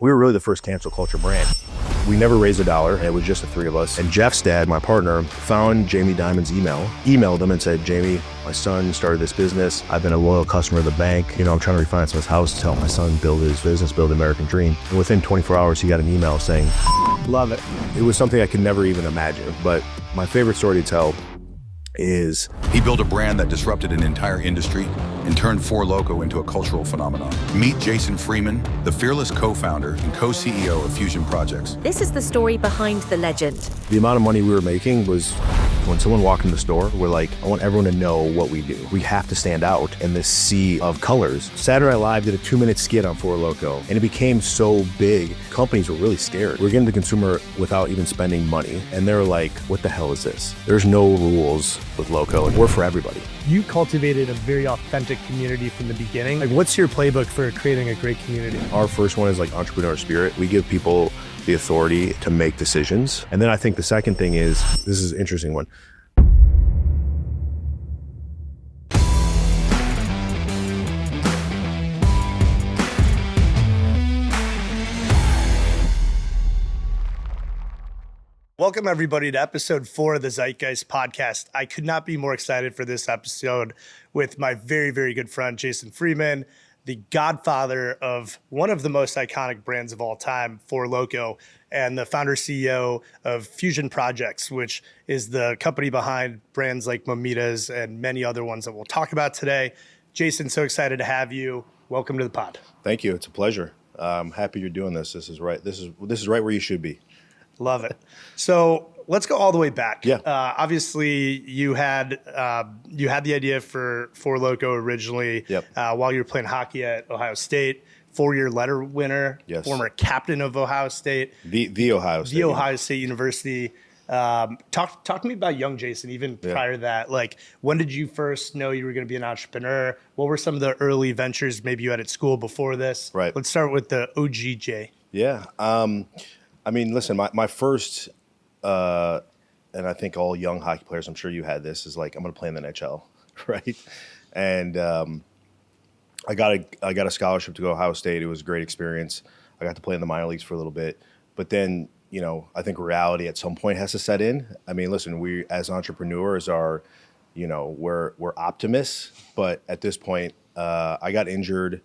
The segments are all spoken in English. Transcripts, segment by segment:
We were really the first cancel culture brand. We never raised a dollar. It was just the three of us. And Jeff's dad, my partner, found Jamie Dimon's emailed him and said, Jamie, my son started this business. I've been a loyal customer of the bank. I'm trying to refinance his house to help my son build his business, build the American dream. And within 24 hours, he got an email saying, love it. It was something I could never even imagine. But my favorite story to tell is he built a brand that disrupted an entire industry and turned Four Loko into a cultural phenomenon. Meet Jaisen Freeman, the fearless co-founder and co-CEO of Phusion Projects. This is the story behind the legend. The amount of money we were making was, when someone walked in the store, we're like, I want everyone to know what we do. We have to stand out in this sea of colors. Saturday Night Live did a 2-minute skit on Four Loko, and it became so big, companies were really scared. We're getting the consumer without even spending money, and they're like, what the hell is this? There's no rules with Loko, and we're for everybody. You cultivated a very authentic community from the beginning. Like, what's your playbook for creating a great community? Our first one is like entrepreneur spirit. We give people the authority to make decisions. And then I think the second thing is, this is an interesting one. Welcome everybody to episode 4 of the Zeitgeist podcast. I could not be more excited for this episode with my very, very good friend, Jaisen Freeman, the godfather of one of the most iconic brands of all time, Four Loko, and the founder CEO of Phusion Projects, which is the company behind brands like Mamitas and many other ones that we'll talk about today. Jaisen, so excited to have you. Welcome to the pod. Thank you. It's a pleasure. I'm happy you're doing this. This is right. This is right where you should be. Love it. So let's go all the way back. Yeah. Obviously, you had the idea for Four Loko originally. Yep. While you were playing hockey at Ohio State. 4-year letter winner. Yes. Former captain of Ohio State. The Ohio State. The Ohio State University. Talk to me about young Jaisen, even prior to that. Like, when did you first know you were going to be an entrepreneur? What were some of the early ventures maybe you had at school before this? Right. Let's start with the OGJ. Yeah. I mean, listen, my first, and I think all young hockey players, I'm sure you had this, is like, I'm going to play in the NHL, right? And I got a scholarship to go to Ohio State. It was a great experience. I got to play in the minor leagues for a little bit. But then, I think reality at some point has to set in. I mean, listen, we as entrepreneurs are, we're optimists. But at this point, I got injured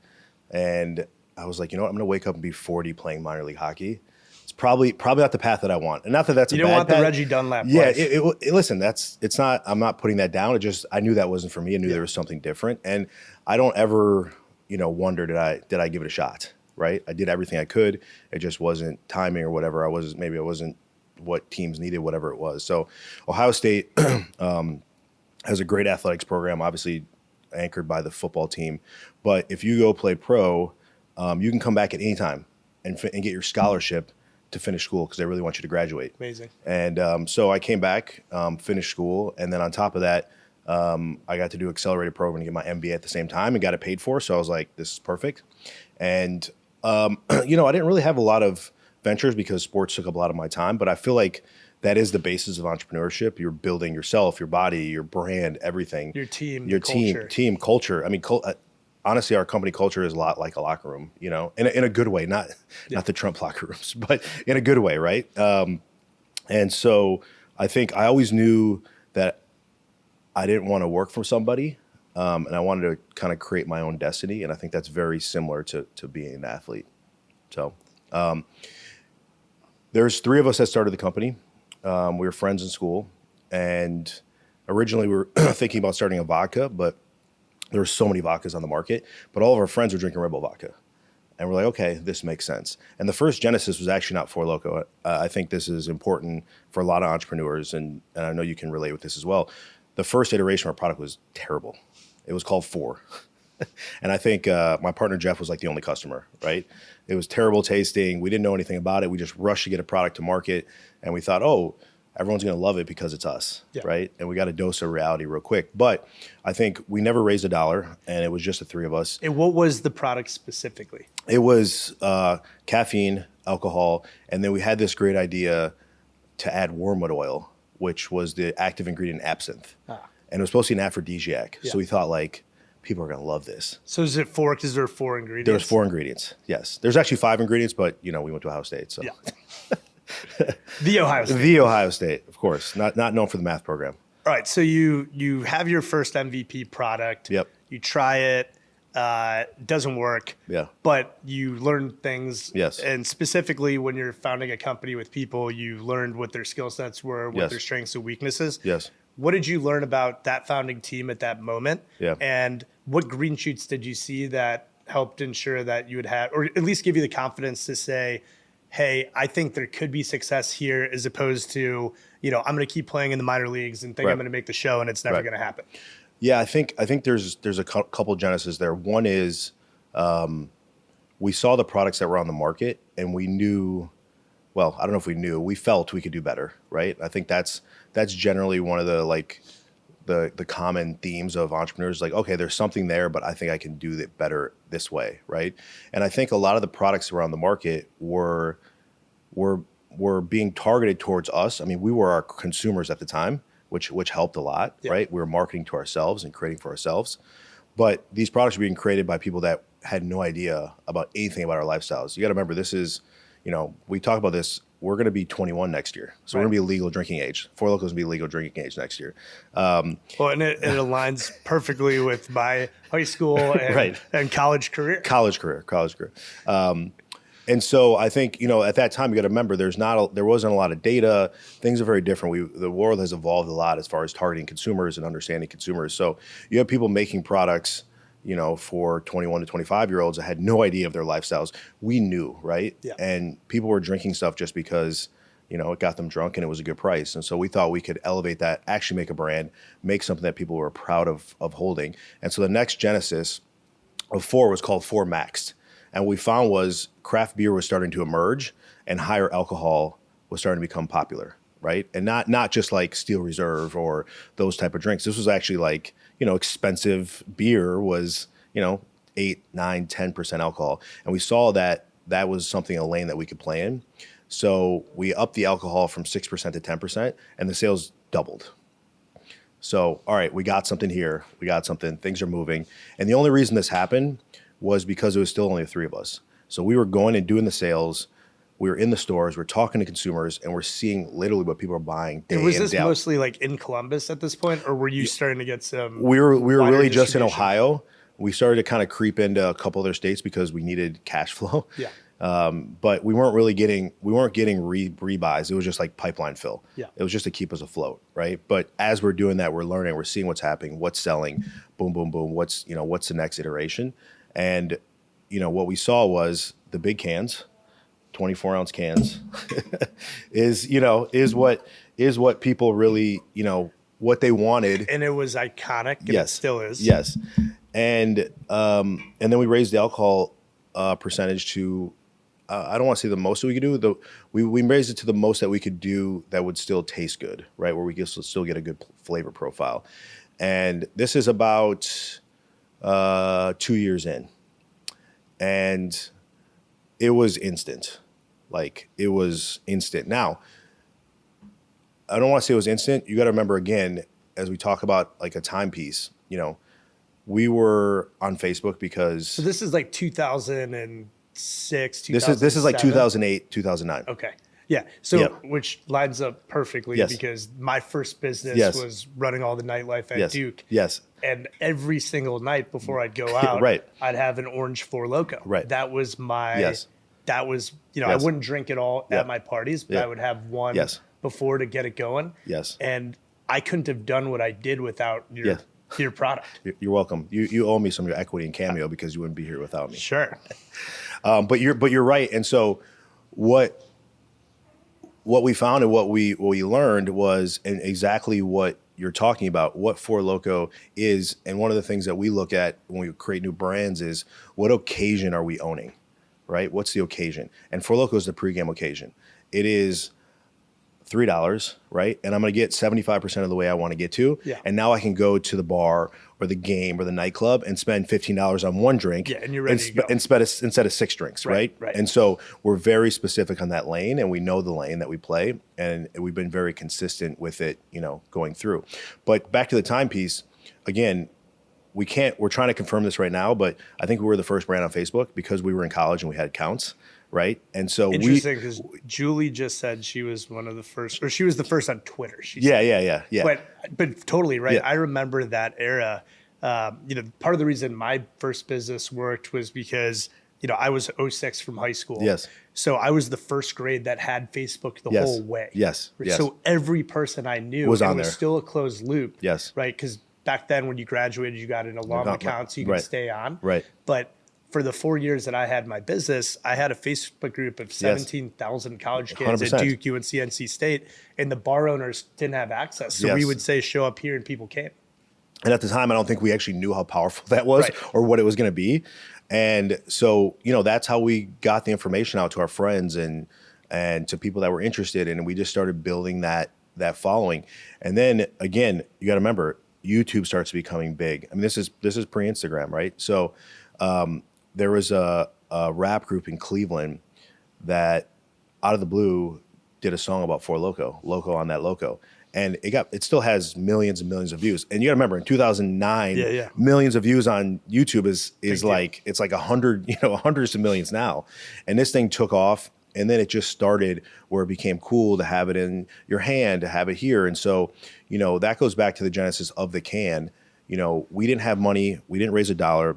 and I was like, what, I'm going to wake up and be 40 playing minor league hockey. It's probably not the path that I want. And not that that's a bad path. You don't want the Reggie Dunlap Yeah, life. listen, it's not, I'm not putting that down. I knew that wasn't for me. I knew there was something different. And I don't ever, wonder, did I give it a shot, right? I did everything I could. It just wasn't timing or whatever. Maybe I wasn't what teams needed, whatever it was. So Ohio State has a great athletics program, obviously anchored by the football team. But if you go play pro, you can come back at any time and get your scholarship to finish school because they really want you to graduate. Amazing. And so I came back, finished school, and then on top of that, I got to do accelerated program to get my MBA at the same time and got it paid for. So I was like, this is perfect. And, I didn't really have a lot of ventures because sports took up a lot of my time, but I feel like that is the basis of entrepreneurship. You're building yourself, your body, your brand, everything. Your team, team culture. I mean, honestly, our company culture is a lot like a locker room, in a good way, not the Trump locker rooms, but in a good way, right? And so I think I always knew that I didn't want to work for somebody, and I wanted to kind of create my own destiny, and I think that's very similar to being an athlete. So there's 3 of us that started the company. We were friends in school, and originally we were thinking about starting a vodka, but there were so many vodkas on the market, but all of our friends were drinking Red Bull vodka. And we're like, okay, this makes sense. And the first genesis was actually not Four Loko. I think this is important for a lot of entrepreneurs, and I know you can relate with this as well. The first iteration of our product was terrible. It was called Four. And I think my partner, Jeff, was like the only customer, right? It was terrible tasting. We didn't know anything about it. We just rushed to get a product to market, and we thought, everyone's going to love it because it's us, right? And we got a dose of reality real quick. But I think we never raised a dollar, and it was just the 3 of us. And what was the product specifically? It was caffeine, alcohol, and then we had this great idea to add wormwood oil, which was the active ingredient in absinthe. And it was supposed to be an aphrodisiac. Yeah. So we thought, like, people are going to love this. So is it four? Because there are four ingredients. There's 4 ingredients. Yes. There's actually 5 ingredients, but we went to Ohio State. So Yeah. The Ohio State. The Ohio State, of course, not known for the math program. All right. So you have your first MVP product. Yep. You try it. Doesn't work. Yeah. But you learn things. Yes. And specifically when you're founding a company with people, you learned what their skill sets were, what Yes. their strengths and weaknesses. Yes. What did you learn about that founding team at that moment? Yeah. And what green shoots did you see that helped ensure that you would have, or at least give you the confidence to say, hey, I think there could be success here, as opposed to, I'm going to keep playing in the minor leagues and think Right. I'm going to make the show and it's never Right. going to happen. Yeah, I think there's a couple genesis there. One is we saw the products that were on the market and we knew, well, I don't know if we knew, we felt we could do better, right? I think that's generally one of the common themes of entrepreneurs. Like, okay, there's something there, but I think I can do it better this way, right? And I think a lot of the products around the market were being targeted towards us. I mean, we were our consumers at the time, which helped a lot, Yeah. right? We were marketing to ourselves and creating for ourselves. But these products were being created by people that had no idea about anything about our lifestyles. You got to remember, this is, we talk about this. We're going to be 21 next year. So we're going to be legal drinking age. Four Loko is going to be legal drinking age next year. Well, and it aligns perfectly with my high school and, Right. and college career. College career. And so I think, at that time, you got to remember, there wasn't a lot of data. Things are very different. The world has evolved a lot as far as targeting consumers and understanding consumers. So you have people making products, for 21 to 25-year-olds that had no idea of their lifestyles. We knew, right? Yeah. And people were drinking stuff just because, it got them drunk and it was a good price. And so we thought we could elevate that, actually make a brand, make something that people were proud of holding. And so the next genesis of Four was called Four Maxed. And what we found was craft beer was starting to emerge and higher alcohol was starting to become popular, right? And not just like Steel Reserve or those type of drinks. This was actually like, expensive beer was, 8, 9, 10% alcohol. And we saw that was something, a lane that we could play in. So we upped the alcohol from 6% to 10% and the sales doubled. So, all right, we got something here. We got something, things are moving. And the only reason this happened was because it was still only the 3 of us. So we were going and doing the sales. We were in the stores, we're talking to consumers, and we're seeing literally what people are buying day in, Was day out. this mostly like in Columbus at this point, or were you starting to get some? We were wider really just in distribution? Ohio. We started to kind of creep into a couple other states because we needed cash flow. Yeah. But we weren't getting rebuys. It was just like pipeline fill. Yeah. It was just to keep us afloat, right? But as we're doing that, we're learning, we're seeing what's happening, what's selling, boom, boom, boom. What's the next iteration? And what we saw was the big cans, 24-ounce cans, is what people really, what they wanted. And it was iconic. And Yes. It still is. Yes. And then we raised the alcohol percentage to, I don't want to say the most that we could do. We raised it to the most that we could do that would still taste good, right? Where we could still get a good flavor profile. And this is about 2 years in. And it was instant. Like, it was instant. Now, I don't want to say it was instant. You got to remember, again, as we talk about like a timepiece, we were on Facebook because So this is like 2006, this is like 2008, 2009. Okay. Yeah. So, Yeah. which lines up perfectly Yes. because my first business Yes. was running all the nightlife at Yes. Duke. Yes. And every single night before I'd go out, Right. I'd have an orange Four Loko. Right. That was my, Yes. that was, I Yes. wouldn't drink it all Yeah. at my parties, but Yeah. I would have one Yes. before to get it going. Yes. And I couldn't have done what I did without Yes. your product. You're welcome. You owe me some of your equity in Cameo because you wouldn't be here without me. Sure. But you're right. And so what we found and what we learned was and exactly what you're talking about, what Four Loko is. And one of the things that we look at when we create new brands is what occasion are we owning, right? What's the occasion? And Four Loko is the pregame occasion. It is $3, right? And I'm going to get 75% of the way I want to get to. Yeah. And now I can go to the bar or the game or the nightclub and spend $15 on one drink. Yeah, and you're ready to go. Instead of 6 drinks, right? Right. And so we're very specific on that lane and we know the lane that we play and we've been very consistent with it, going through. But back to the timepiece, again, we're trying to confirm this right now, but I think we were the first brand on Facebook because we were in college and we had accounts, right? And so Interesting, because Julie just said she was one of the first, or she was the first on Twitter. She said. Yeah. But totally right. Yeah. I remember that era. Part of the reason my first business worked was because I was '06 from high school. Yes. So I was the first grade that had Facebook the whole way. Yes. So every person I knew was on it was there. still a closed loop. Yes. Right. Because back then when you graduated, you got an alum account so you could stay on. Right. But for the 4 years that I had my business, I had a Facebook group of 17,000 college kids 100%. at Duke, UNC, NC State, and the bar owners didn't have access. So we would say, show up here, and people came. And at the time, I don't think we actually knew how powerful that was Right. or what it was going to be. And so, that's how we got the information out to our friends and to people that were interested. And we just started building that following. And then again, you got to remember, YouTube starts becoming big. I mean, this is pre-Instagram, right? So there was a rap group in Cleveland that out of the blue did a song about Four Loko, Loco on that Loco. And it still has millions and millions of views. And you got to remember, in 2009, millions of views on YouTube is like, it's like 100, hundreds of millions now. And this thing took off. And then it just started where it became cool to have it in your hand, to have it here. And so, that goes back to the genesis of the can. We didn't have money. We didn't raise a dollar.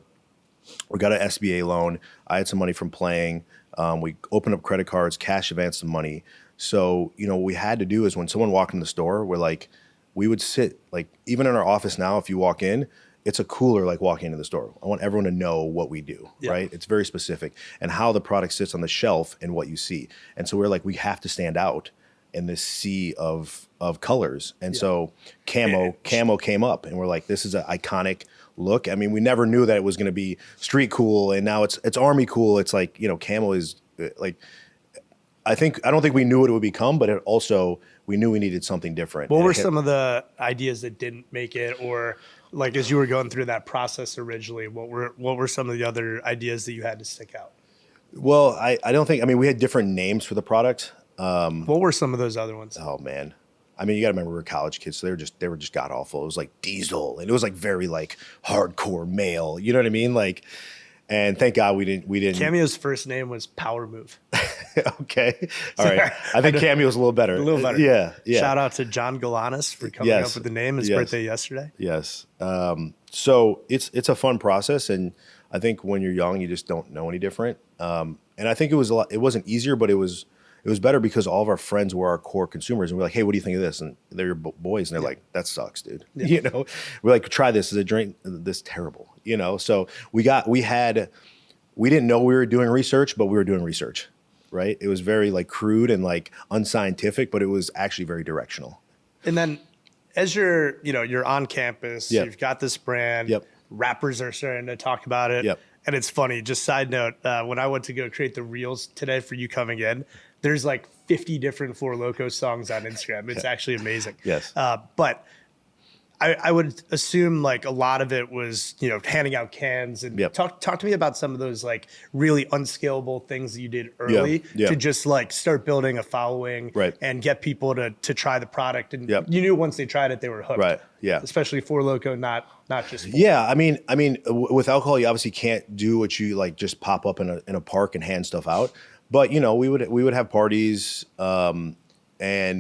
We got an SBA loan. I had some money from playing. We opened up credit cards, cash advanced some money. So, what we had to do is when someone walked in the store, we would sit, even in our office now, if you walk in, it's a cooler like walking into the store. I want everyone to know what we do, right? It's very specific and how the product sits on the shelf and what you see. And so we're like, we have to stand out in this sea of colors. And so camo came up and we're like, this is an iconic look. I mean, we never knew that it was going to be street cool and now it's army cool. It's like, camo is like, I don't think we knew what it would become, but it also, we knew we needed something different. What were some of the ideas that didn't make it, or as you were going through that process originally, what were some of the other ideas that you had to stick out? Well, I don't think, we had different names for the product. What were some of those other ones? Oh man. You got to remember we were college kids, so they were just god awful. It was like Diesel, and it was like very hardcore male. You know what I mean? And thank God we didn't. Cameo's first name was Power Move. Okay, all right. I think Cameo's a little better. A little better. Yeah. Shout out to John Galanis for coming up with the name. His birthday yesterday. Yes. So it's a fun process, and I think when you're young, you just don't know any different. And I think it was it wasn't easier, but it was better because all of our friends were our core consumers, and we're like, hey, what do you think of this? And they're your boys, and they're like, that sucks, dude. Yeah. We're like, try this as a drink. This is terrible. So we didn't know we were doing research, but we were doing research, right? It was very crude and unscientific, but it was actually very directional. And then as you're on campus, you've got this brand, rappers are starting to talk about it. And it's funny, just side note, when I went to go create the reels today for you coming in, there's 50 different Four Loko songs on Instagram. It's actually amazing. Yes. But I would assume a lot of it was, handing out cans and talk to me about some of those really unscalable things that you did early to just start building a following and get people to try the product. And you knew once they tried it, they were hooked. Right. Yeah. Especially Four Loko, not just Four. Yeah. I mean, with alcohol, you obviously can't do what you just pop up in a park and hand stuff out. But we would have parties and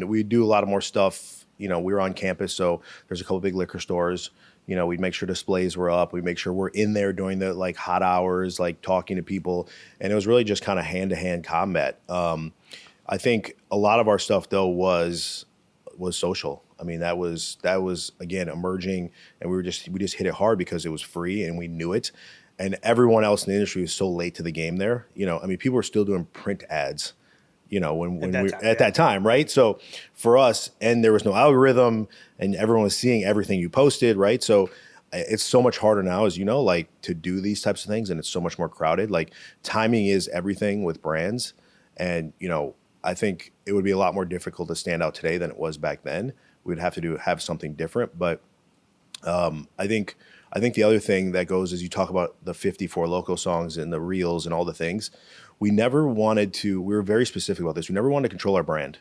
we'd do a lot of more stuff. We were on campus, so there's a couple big liquor stores. We'd make sure displays were up. We'd make sure we're in there during the hot hours, talking to people. And it was really just kind of hand-to-hand combat. I think a lot of our stuff though was social. That was again emerging, and we just hit it hard because it was free and we knew it. And everyone else in the industry was so late to the game there. People were still doing print ads. At that time, right? So for us, and there was no algorithm, and everyone was seeing everything you posted, right? So it's so much harder now, as to do these types of things, and it's so much more crowded. Timing is everything with brands, and I think it would be a lot more difficult to stand out today than it was back then. We'd have to have something different, but I think the other thing that goes is you talk about the 54 Loko songs and the reels and all the things. We never wanted to, we were very specific about this. We never wanted to control our brand.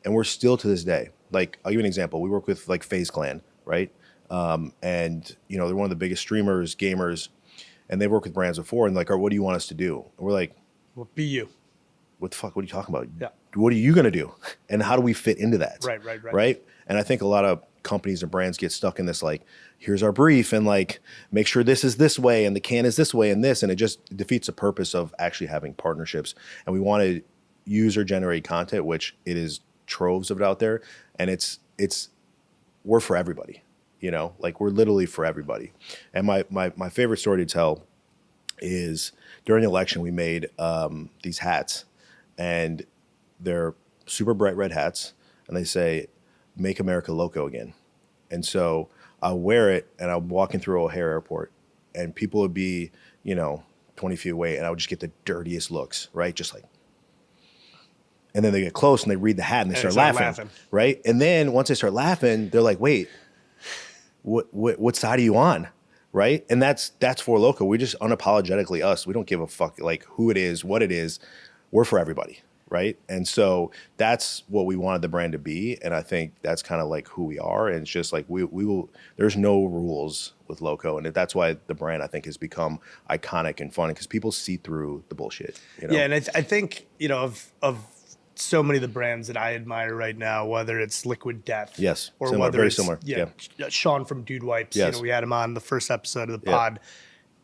And we're still to this day. I'll give you an example. We work with FaZe Clan, right? And they're one of the biggest streamers, gamers, and they've worked with brands before. And like, what do you want us to do? And we're like, Well, be you. what the fuck? What are you talking about? Yeah. What are you going to do? And how do we fit into that? Right. And I think a lot of companies and brands get stuck in this, like, here's our brief and like, make sure this is this way and the can is this way and this. And it just defeats the purpose of actually having partnerships. And we want to user generate content, which it is troves of it out there. And we're for everybody, like we're literally for everybody. And my favorite story to tell is during the election, we made these hats, and they're super bright red hats, and they say, "Make America Loco Again." And so I'll wear it, and I'm walking through O'Hare Airport, and people would be, 20 feet away, and I would just get the dirtiest looks, right? Just like, and then they get close and they read the hat and they start laughing, right? And then once they start laughing, they're like, "Wait, what side are you on?" Right? And that's Four Loko. We just unapologetically us. We don't give a fuck like who it is, what it is. We're for everybody, right? And so that's what we wanted the brand to be. And I think that's kind of like who we are. And it's just like we will. There's no rules with Loko, and that's why the brand I think has become iconic and fun because people see through the bullshit. Yeah, and I think of so many of the brands that I admire right now, whether it's Liquid Death, yes, or similar, whether very it's similar. Sean from Dude Wipes, yes. We had him on the first episode of the pod.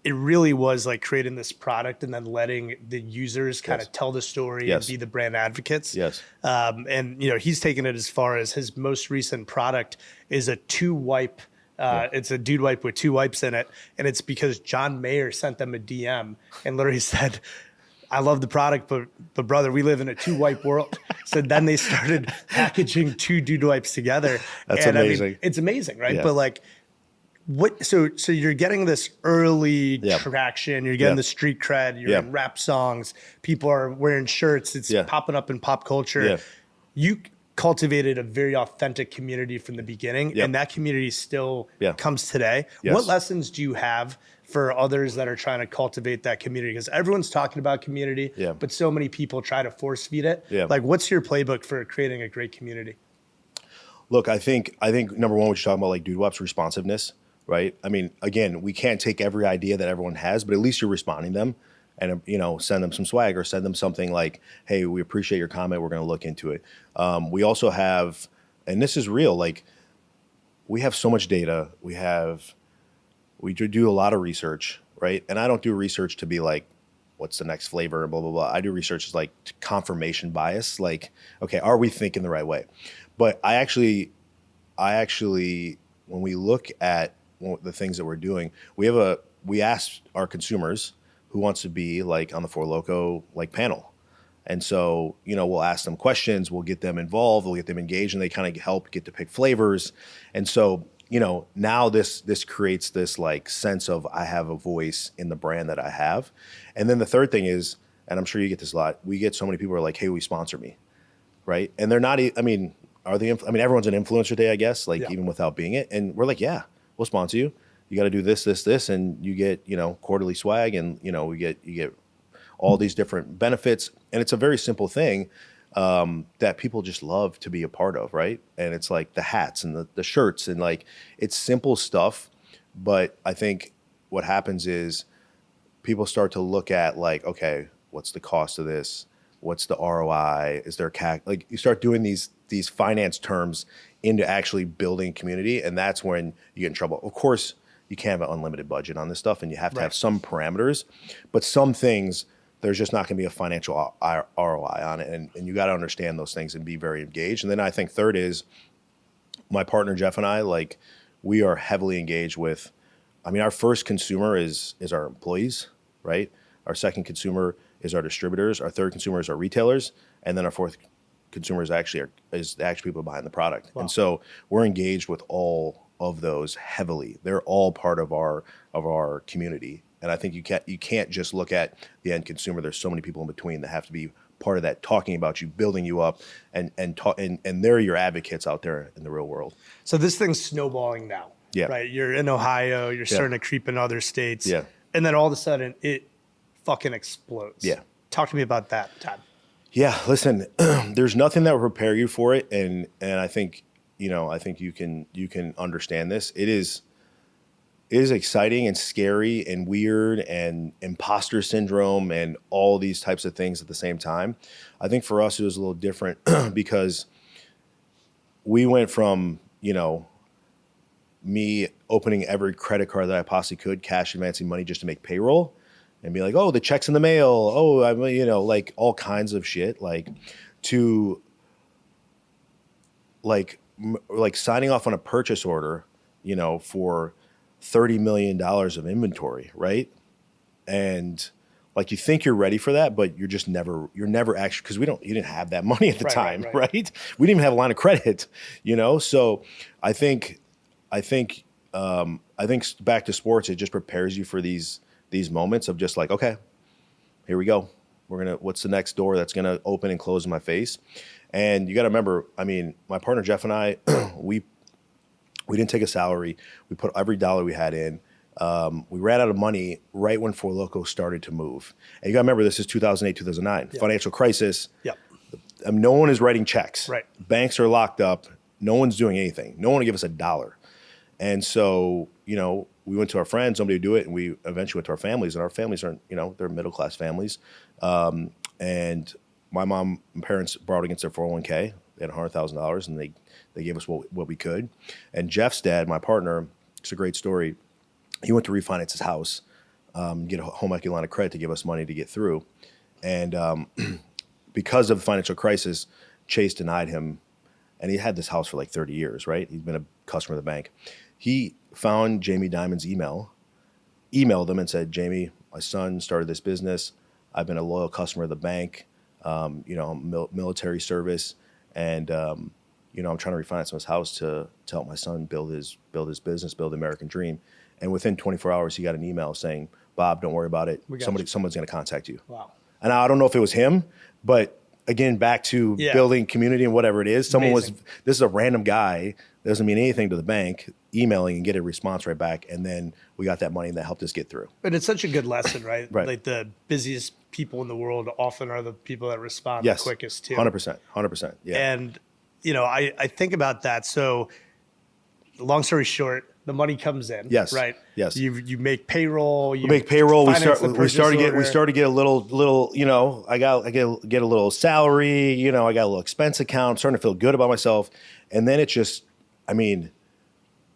It really was like creating this product and then letting the users kind of tell the story and be the brand advocates. Yes. And he's taken it as far as his most recent product is a 2-wipe. It's a Dude Wipe with 2 wipes in it, and it's because John Mayer sent them a DM and literally said, "I love the product, but brother, we live in a 2-wipe world." So then they started packaging 2 Dude Wipes together. That's and amazing. I mean, it's amazing, right? Yeah. But like, what? So you're getting this early traction. You're getting the street cred. You're in rap songs. People are wearing shirts. It's popping up in pop culture. Yeah. You cultivated a very authentic community from the beginning, and that community still comes today. Yes. What lessons do you have for others that are trying to cultivate that community? Because everyone's talking about community, but so many people try to force feed it. Yeah. Like, what's your playbook for creating a great community? Look, I think number one, what you're talking about, like Dude Wipes responsiveness, right? I mean, again, we can't take every idea that everyone has, but at least you're responding them, and send them some swag or send them something like, "Hey, we appreciate your comment. We're going to look into it." We also have, and this is real, like we have so much data. We do a lot of research, right? And I don't do research to be like, what's the next flavor, blah, blah, blah. I do research as like confirmation bias. Like, okay, are we thinking the right way? But I actually, when we look at the things that we're doing, we asked our consumers who wants to be like on the Four Loko like panel. And so, we'll ask them questions, we'll get them involved, we'll get them engaged, and they kind of help get to pick flavors. And so, now this creates this like sense of I have a voice in the brand that I have. And then the third thing is, and I'm sure you get this a lot, we get so many people who are like, "Hey, will you sponsor me?" Right? And they're not, everyone's an influencer today, I guess, like even without being it. And we're like, "Yeah, we'll sponsor you. You got to do this, this, this." And you get, quarterly swag, and, you get all these different benefits. And it's a very simple thing that people just love to be a part of, right? And it's like the hats and the shirts, and like it's simple stuff. But I think what happens is people start to look at like, okay, what's the cost of this? What's the ROI? Is there a CAC? Like you start doing these finance terms into actually building a community, and that's when you get in trouble. Of course, you can't have an unlimited budget on this stuff, and you have to have some parameters, but some things, there's just not going to be a financial ROI on it. And you got to understand those things and be very engaged. And then I think third is my partner, Jeff, and I, like we are heavily engaged with, our first consumer is our employees, right? Our second consumer is our distributors. Our third consumer is our retailers. And then our fourth consumer is actually people behind the product. Wow. And so we're engaged with all of those heavily. They're all part of our community. And I think you can't just look at the end consumer. There's so many people in between that have to be part of that, talking about you, building you up, and they're your advocates out there in the real world. So this thing's snowballing now, right? You're in Ohio, you're starting to creep in other states, and then all of a sudden it fucking explodes. Yeah. Talk to me about that, Todd. Yeah, listen, there's nothing that will prepare you for it, and I think I think you can understand this. It is exciting and scary and weird and imposter syndrome and all these types of things at the same time. I think for us, it was a little different because we went from, me opening every credit card that I possibly could, cash advancing money just to make payroll and be like, oh, the check's in the mail. Oh, like all kinds of shit, like to like signing off on a purchase order, for $30 million of inventory, right? And like you think you're ready for that, but you're never actually, because you didn't have that money at the time, right? We didn't even have a line of credit, So I think back to sports, it just prepares you for these moments of just like, okay, here we go. What's the next door that's gonna open and close in my face? And you got to remember, I mean, my partner Jeff and I, we didn't take a salary. We put every dollar we had in. We ran out of money right when Four Loko started to move. And you got to remember, this is 2008, 2009, financial crisis. Yep. No one is writing checks. Right. Banks are locked up. No one's doing anything. No one will give us a dollar. And so, we went to our friends, somebody would do it, and we eventually went to our families. And our families aren't, they're middle-class families. And my mom and parents borrowed against their 401k. They had $100,000, and they gave us what we could. And Jeff's dad, my partner, it's a great story. He went to refinance his house, get a home equity line of credit to give us money to get through. And because of the financial crisis, Chase denied him. And he had this house for like 30 years, right? He's been a customer of the bank. He found Jamie Dimon's emailed him and said, Jamie, my son started this business. I've been a loyal customer of the bank, military service. And, I'm trying to refinance his house to help my son build his business, build the American dream. And within 24 hours, he got an email saying, Bob, don't worry about it. Someone's going to contact you. Wow. And I don't know if it was him, but again, back to building community and whatever it is. This is a random guy. Doesn't mean anything to the bank, emailing and get a response right back. And then we got that money and that helped us get through. And it's such a good lesson, right? Right. Like the busiest people in the world often are the people that respond the quickest too. 100%. Yeah. And, I think about that. So long story short, the money comes in. Yes. Right. Yes. You make payroll. We make payroll. We start to get a little. I get a little salary. I got a little expense account. I'm starting to feel good about myself. And then it just, the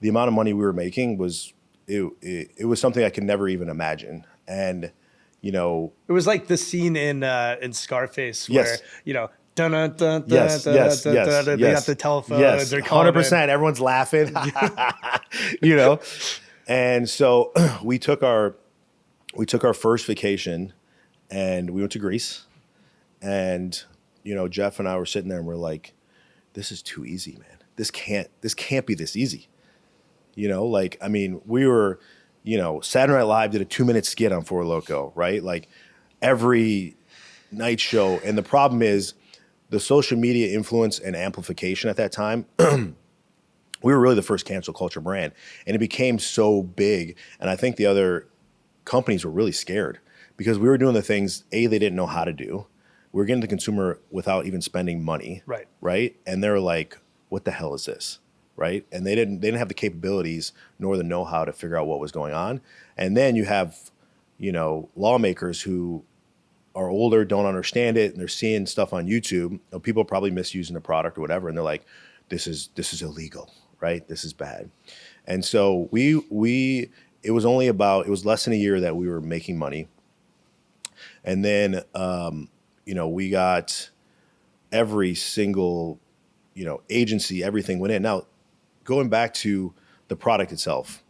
amount of money we were making was it was something I could never even imagine. And it was like the scene in Scarface where dun, dun, dun, yes, dun, yes, dun, yes, dun, dun, yes, they got the telephone. yes, They're calling 100%. Everyone's laughing, And so we took our first vacation, and we went to Greece, and Jeff and I were sitting there, and we're like, "This is too easy, man. This can't be this easy." We were, Saturday Night Live did a 2-minute skit on Four Loko, right? Like every night show, and the problem is, the social media influence and amplification at that time, we were really the first cancel culture brand. And it became so big. And I think the other companies were really scared because we were doing the things, they didn't know how to do. We were getting the consumer without even spending money. Right. Right. And they were like, what the hell is this? Right. And they didn't have the capabilities nor the know-how to figure out what was going on. And then you have, lawmakers who are older, don't understand it, and they're seeing stuff on YouTube. People are probably misusing the product or whatever, and they're like, "This is illegal, right? This is bad." And so it was less than a year that we were making money, and then we got every single agency, everything went in. Now, going back to the product itself,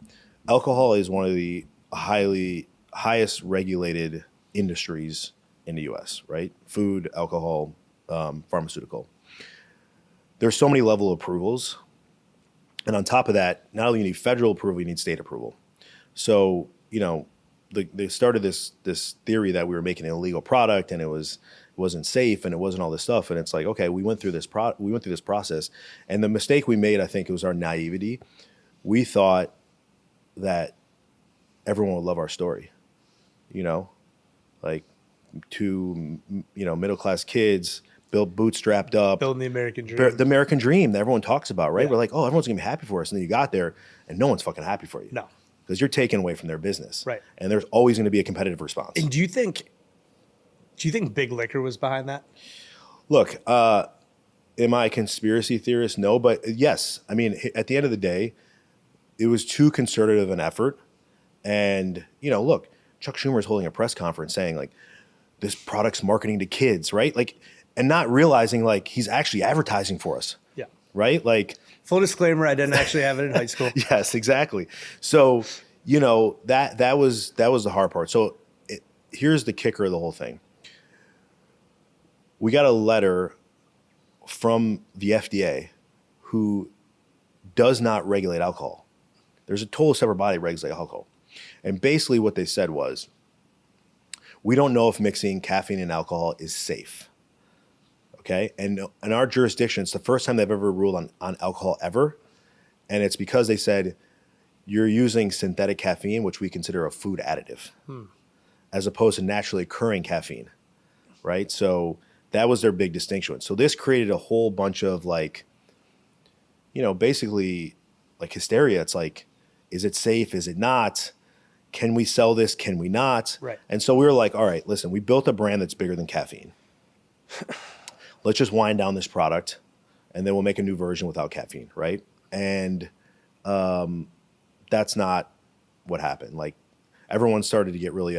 alcohol is one of the highest regulated industries in the U.S., right? Food, alcohol, pharmaceutical. There's so many level approvals. And on top of that, not only you need federal approval, you need state approval. So, they started this theory that we were making an illegal product and it wasn't safe and it wasn't all this stuff. And it's like, okay, we went through this process. And the mistake we made, I think it was our naivety. We thought that everyone would love our story, like two, middle-class kids built bootstrapped up, Building the American dream. the American dream that everyone talks about, right? Yeah. We're like, oh, everyone's gonna be happy for us, and then you got there, and no one's fucking happy for you. No. Because you're taken away from their business, Right. And there's always going to be a competitive response. And do you think big liquor was behind that? Look, am I a conspiracy theorist? No, but yes. I mean, at the end of the day, it was too concerted an effort. And, look, Chuck Schumer is holding a press conference saying, like, this product's marketing to kids, right? Like, and not realizing, like, he's actually advertising for us. Yeah. Right? Like, full disclaimer, I didn't actually have it in high school. Yes, exactly. So, that was the hard part. So here's the kicker of the whole thing. We got a letter from the FDA who does not regulate alcohol. There's a total separate body that regulates alcohol. And basically what they said was, we don't know if mixing caffeine and alcohol is safe. Okay? And in our jurisdiction, it's the first time they've ever ruled on alcohol ever. And it's because they said, you're using synthetic caffeine, which we consider a food additive, as opposed to naturally occurring caffeine, right? So that was their big distinction. So this created a whole bunch of basically like hysteria. It's like, is it safe? Is it not? Can we sell this? Can we not? Right. And so we were like, all right, listen, we built a brand that's bigger than caffeine. Let's just wind down this product and then we'll make a new version without caffeine, right? And that's not what happened. Like, everyone started to get really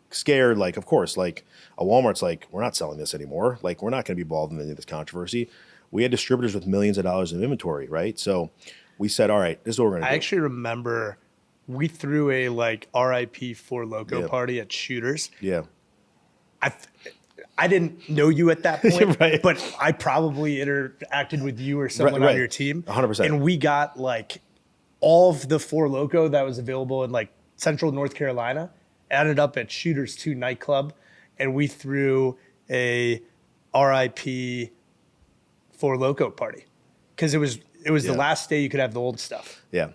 scared. Like, of course, like a Walmart's like, we're not selling this anymore. Like, we're not going to be involved in any of this controversy. We had distributors with millions of dollars of inventory, right? So we said, all right, this is what we're going to do. I actually remember we threw a RIP Four Loko party at Shooters. Yeah. I didn't know you at that point, Right. but I probably interacted with you or someone on your team. 100%. And we got all of the Four Loko that was available in Central North Carolina, added up at Shooters 2 nightclub, and we threw a RIP Four Loko party because it was the last day you could have the old stuff. Yeah.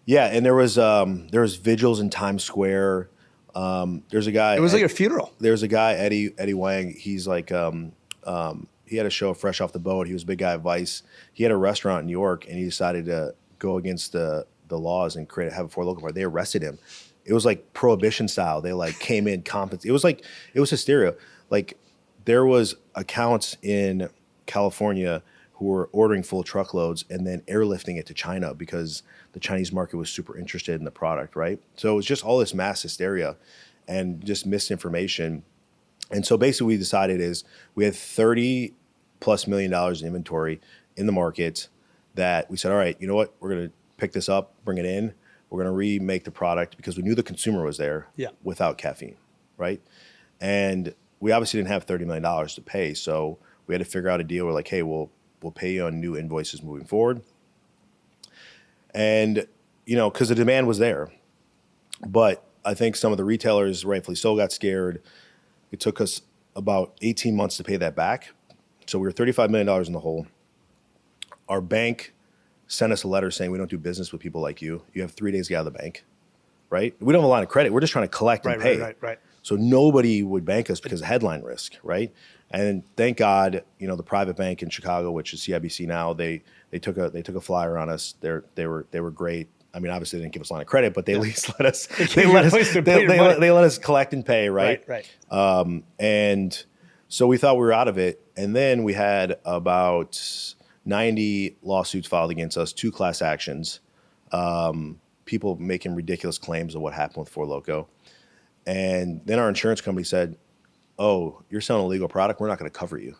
Yeah, and there was vigils in Times Square. There's a guy. It was like a funeral. There's a guy, Eddie Wang. He's like, he had a show Fresh Off the Boat. He was a big guy at Vice. He had a restaurant in New York, and he decided to go against the laws and have a Four Loko party. They arrested him. It was like prohibition style. They came in It was hysteria. Like, there was accounts in California who were ordering full truckloads and then airlifting it to China because the Chinese market was super interested in the product, right? So it was just all this mass hysteria and just misinformation. And so basically we decided we had $30+ million in inventory in the market that we said, all right, you know what? We're going to pick this up, bring it in. We're going to remake the product because we knew the consumer was there without caffeine, right? And we obviously didn't have $30 million to pay. So we had to figure out a deal. We're like, hey, we'll pay you on new invoices moving forward. And, because the demand was there. But I think some of the retailers, rightfully so, got scared. It took us about 18 months to pay that back. So we were $35 million in the hole. Our bank sent us a letter saying we don't do business with people like you. You have 3 days to get out of the bank, right? We don't have a line of credit. We're just trying to collect and pay. Right. So nobody would bank us because of headline risk, right? And thank God, the private bank in Chicago, which is CIBC now, they took a flyer on us. They were great. I mean, obviously they didn't give us a line of credit, but they at least let us they let us collect and pay, right? Right. And so we thought we were out of it, and then we had about 90 lawsuits filed against us, 2 class actions, people making ridiculous claims of what happened with Four Loko. And then our insurance company said, oh, you're selling a legal product, we're not going to cover you.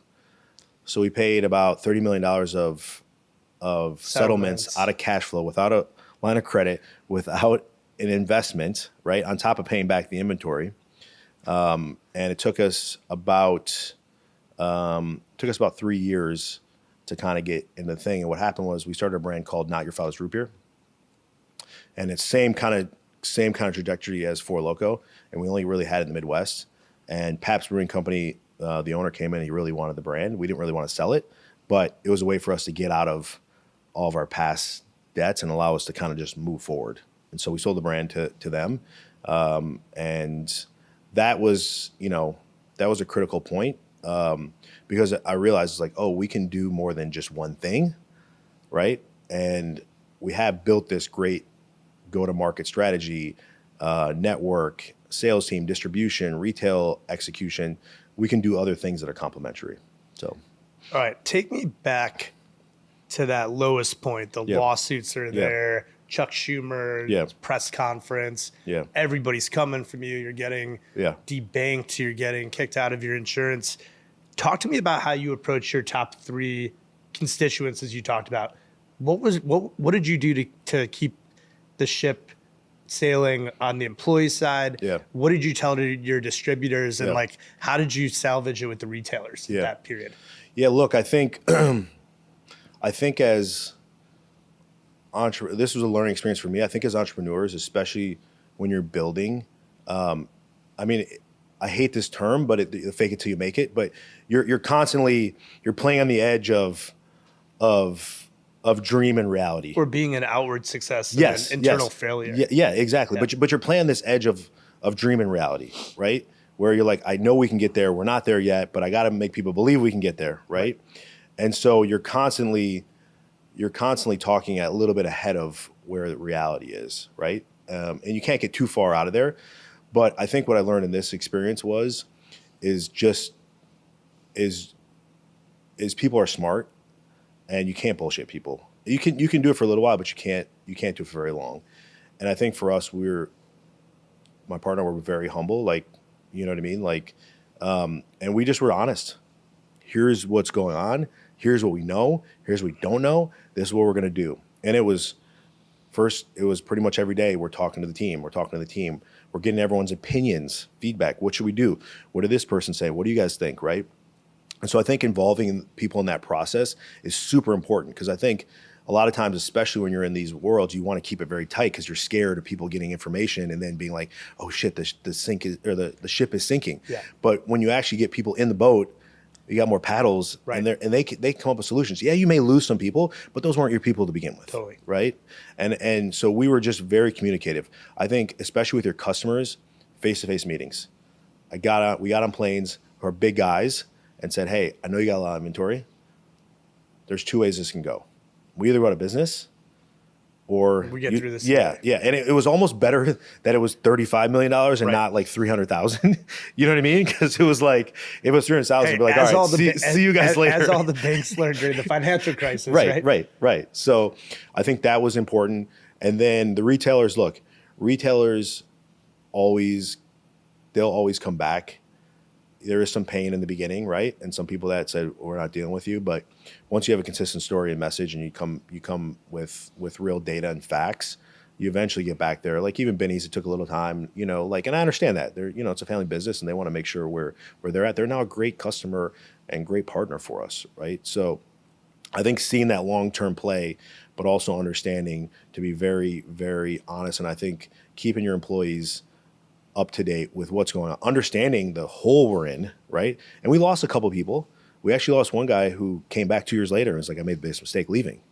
So we paid about $30 million of settlements out of cash flow without a line of credit, without an investment, right, on top of paying back the inventory. And it took us about 3 years to kind of get into the thing. And what happened was we started a brand called Not Your Father's Root Beer. And it's same kind of trajectory as Four Loko, and we only really had it in the Midwest. And Pabst Brewing Company, the owner came in, he really wanted the brand. We didn't really want to sell it, but it was a way for us to get out of all of our past debts and allow us to kind of just move forward. And so we sold the brand to them. And that was a critical point. because I realized it's like, oh, we can do more than just one thing, right? And we have built this great go-to-market strategy, network, sales team, distribution, retail execution. We can do other things that are complementary. So, all right, take me back to that lowest point. The lawsuits are there. Chuck Schumer, press conference. Yeah. Everybody's coming from you. You're getting debanked. You're getting kicked out of your insurance. Talk to me about how you approach your top 3 constituents, as you talked about. What did you do to keep the ship sailing on the employee side? Yeah. What did you tell to your distributors, and like how did you salvage it with the retailers in that period? Yeah, look, I think as this was a learning experience for me. I think as entrepreneurs, especially when you're building, I mean, I hate this term, but fake it till you make it. But you're constantly playing on the edge of dream and reality, or being an outward success, and an internal failure. Yeah, exactly. Yeah. But you're playing this edge of dream and reality, right? Where you're like, I know we can get there. We're not there yet, but I got to make people believe we can get there, right? And so you're constantly talking a little bit ahead of where the reality is, right? And you can't get too far out of there. But I think what I learned in this experience is people are smart, and you can't bullshit people. You can do it for a little while, but you can't do it for very long. And I think for us, my partner were very humble, like, you know what I mean? Like, and we just were honest. Here's what's going on. Here's what we know. Here's what we don't know. This is what we're going to do. And it was pretty much every day we're talking to the team. We're getting everyone's opinions, feedback. What should we do? What did this person say? What do you guys think, right? And so I think involving people in that process is super important, because I think a lot of times, especially when you're in these worlds, you want to keep it very tight because you're scared of people getting information and then being like, oh shit, the ship is sinking. Yeah. But when you actually get people in the boat, you got more paddles, right, and they come up with solutions. Yeah, you may lose some people, but those weren't your people to begin with. Totally. Right? And so we were just very communicative. I think, especially with your customers, face-to-face meetings. We got on planes who are big guys and said, hey, I know you got a lot of inventory. There's 2 ways this can go. We either go out of business, or we get through this. Yeah, yeah. And it was almost better that it was $35 million and not like 300,000. You know what I mean? Because it was like, if it was 300,000, it'd be like, all right, see you guys later. As all the banks learned during the financial crisis, right? Right. So I think that was important. And then the retailers, they'll always come back. There is some pain in the beginning, right? And some people that said, we're not dealing with you. But once you have a consistent story and message, and you come with real data and facts, you eventually get back there. Like even Benny's, it took a little time, and I understand that. They're, it's a family business, and they want to make sure where they're at. They're now a great customer and great partner for us, right? So I think seeing that long-term play, but also understanding to be very, very honest. And I think keeping your employees up to date with what's going on, understanding the hole we're in, right? And we lost a couple people. We actually lost one guy who came back 2 years later and was like, I made the biggest mistake leaving,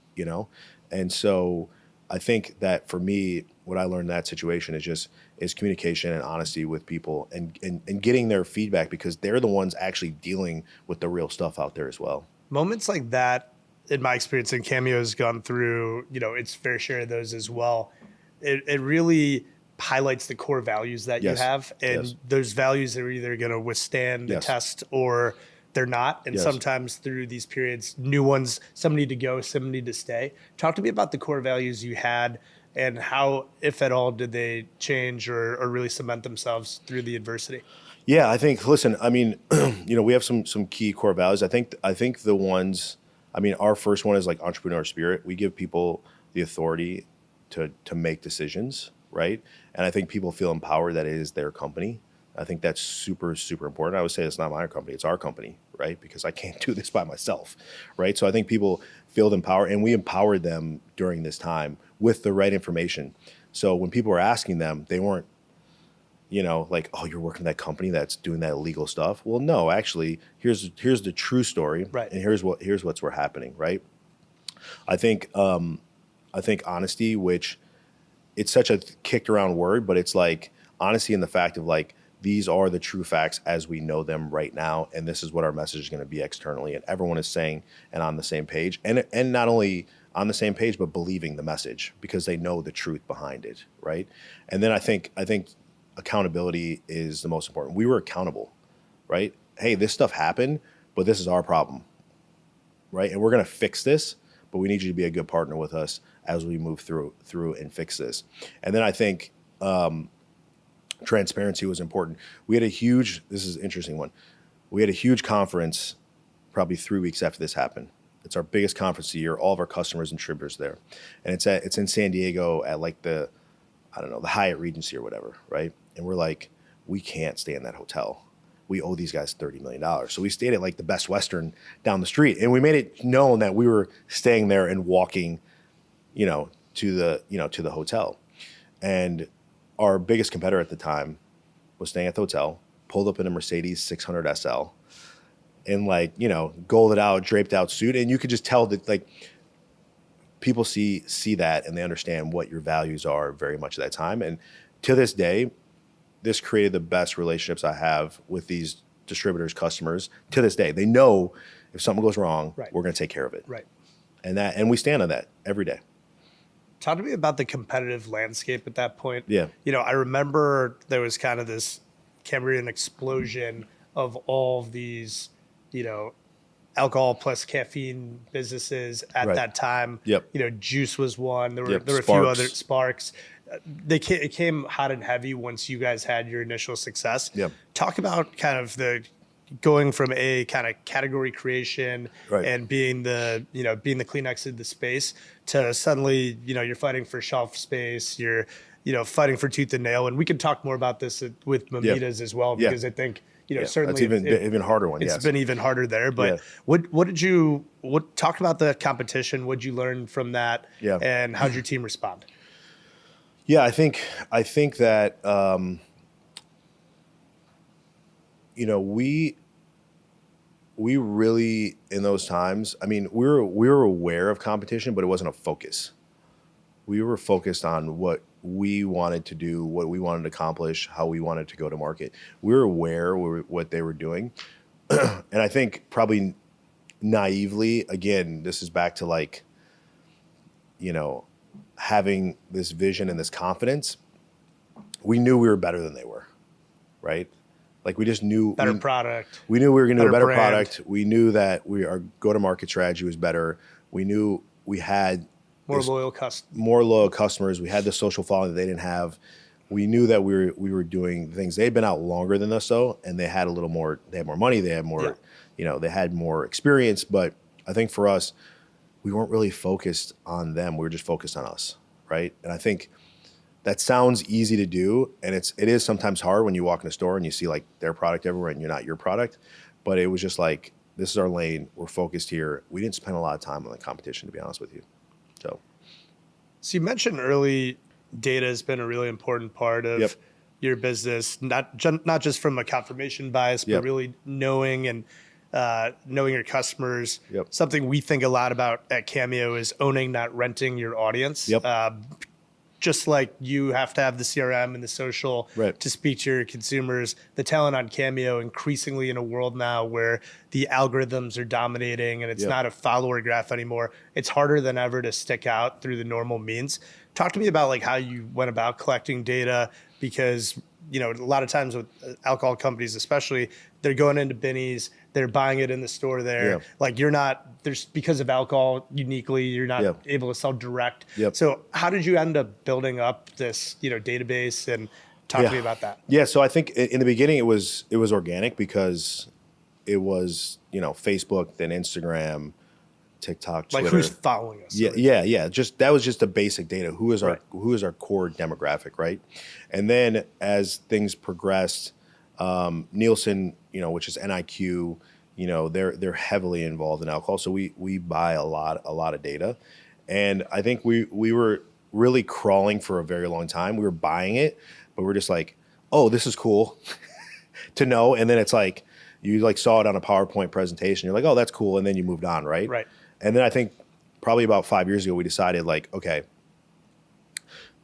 And so I think that for me, what I learned in that situation is communication and honesty with people, and getting their feedback, because they're the ones actually dealing with the real stuff out there as well. Moments like that, in my experience, and Cameo has gone through, its fair share of those as well. It really highlights the core values that you have, and those values are either going to withstand the test or they're not. And sometimes through these periods, new ones, some need to go, some need to stay. Talk to me about the core values you had, and how, if at all, did they change or really cement themselves through the adversity? Yeah, I think, listen, I mean, we have some key core values. I think the ones, our first one is like entrepreneur spirit. We give people the authority to make decisions, right? And I think people feel empowered that it is their company. I think that's super, super important. I would say it's not my company, it's our company, right? Because I can't do this by myself, right? So I think people feel empowered, and we empowered them during this time with the right information. So when people were asking them, they weren't, like, oh, you're working at that company that's doing that illegal stuff. Well, no, actually, here's the true story, right? And here's what's happening, right? I think honesty, which it's such a kicked around word, but it's like honesty in the fact of like, these are the true facts as we know them right now, and this is what our message is going to be externally, and everyone is saying and on the same page, and not only on the same page, but believing the message because they know the truth behind it, right? And then I think accountability is the most important. We were accountable, right? Hey, this stuff happened, but this is our problem, right? And we're going to fix this, but we need you to be a good partner with us as we move through and fix this. And then I think transparency was important. We had this is an interesting one. We had a huge conference probably 3 weeks after this happened. It's our biggest conference of the year. All of our customers and distributors there. And it's in San Diego at like the Hyatt Regency or whatever, right? And we're like, we can't stay in that hotel. We owe these guys $30 million. So we stayed at like the Best Western down the street. And we made it known that we were staying there and walking, to the hotel. And our biggest competitor at the time was staying at the hotel, pulled up in a Mercedes 600 SL in golded out, draped out suit. And you could just tell that people see that and they understand what your values are very much at that time. And to this day, this created the best relationships I have with these distributors, customers. To this day, they know if something goes wrong, right, we're going to take care of it. Right. And we stand on that every day. Talk to me about the competitive landscape at that point. Yeah. I remember there was kind of this Cambrian explosion of all of these, alcohol plus caffeine businesses at that time. Yep. Juice was one. There were a Sparks. few other Sparks. It came hot and heavy once you guys had your initial success. Yep. Talk about kind of the going from a kind of category creation and being the Kleenex in the space to suddenly, you're fighting for shelf space, you're, fighting for tooth and nail. And we can talk more about this with Mamitas as well, because I think, certainly that's even harder one. It's been even harder there, but what talk about the competition? What'd you learn from that? Yeah. And how'd your team respond? Yeah, I think that, we really, in those times, we were aware of competition, but it wasn't a focus. We were focused on what we wanted to do, what we wanted to accomplish, how we wanted to go to market. We were aware what they were doing. And I think probably naively, again, this is back to having this vision and this confidence. We knew we were better than they were, right? We just knew better product. We knew we were going to do a better brand. product. We knew that our go-to-market strategy was better. We knew we had more loyal customers. We had the social following that they didn't have. We knew that we were doing things. They'd been out longer than us, though, and they had a little more. They had more money. They had more. They had more experience. But I think for us, we weren't really focused on them. We were just focused on us, right? And I think that sounds easy to do, and it is sometimes hard when you walk in a store and you see their product everywhere and you're not your product. But it was just this is our lane. We're focused here. We didn't spend a lot of time on the competition, to be honest with you. So you mentioned early data has been a really important part of your business, not just from a confirmation bias, but really knowing your customers. Something we think a lot about at Cameo is owning, not renting your audience. Just like you have to have the CRM and the social to speak to your consumers, the talent on Cameo increasingly in a world now where the algorithms are dominating and it's not a follower graph anymore. It's harder than ever to stick out through the normal means. Talk to me about how you went about collecting data, because a lot of times with alcohol companies, especially, they're going into Binny's, they're buying it in the store there. You're not, because of alcohol uniquely, you're not able to sell direct. So how did you end up building up this, database, and talk to me about that? Yeah. So I think in the beginning, it was organic because it was, Facebook, then Instagram, TikTok, Twitter. Who's following us? Yeah. That was just the basic data. Who is our core demographic, right? And then as things progressed, Nielsen, which is NIQ, they're heavily involved in alcohol. So we buy a lot of data, and I think we were really crawling for a very long time. We were buying it, but we're just oh, this is cool to know. And then it's you saw it on a PowerPoint presentation. You're oh, that's cool, and then you moved on, right? Right. And then I think probably about 5 years ago, we decided okay,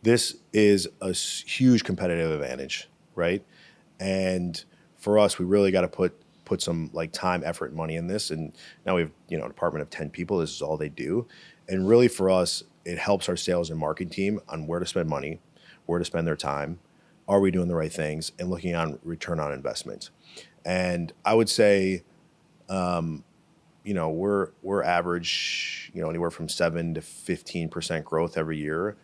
this is a huge competitive advantage, right? And for us, we really got to put some like time, effort, and money in this. And now we have, a department of 10 people. This is all they do. And really for us, it helps our sales and marketing team on where to spend money, where to spend their time. Are we doing the right things? And looking on return on investment. And I would say, we're average, anywhere from 7 to 15% growth every year.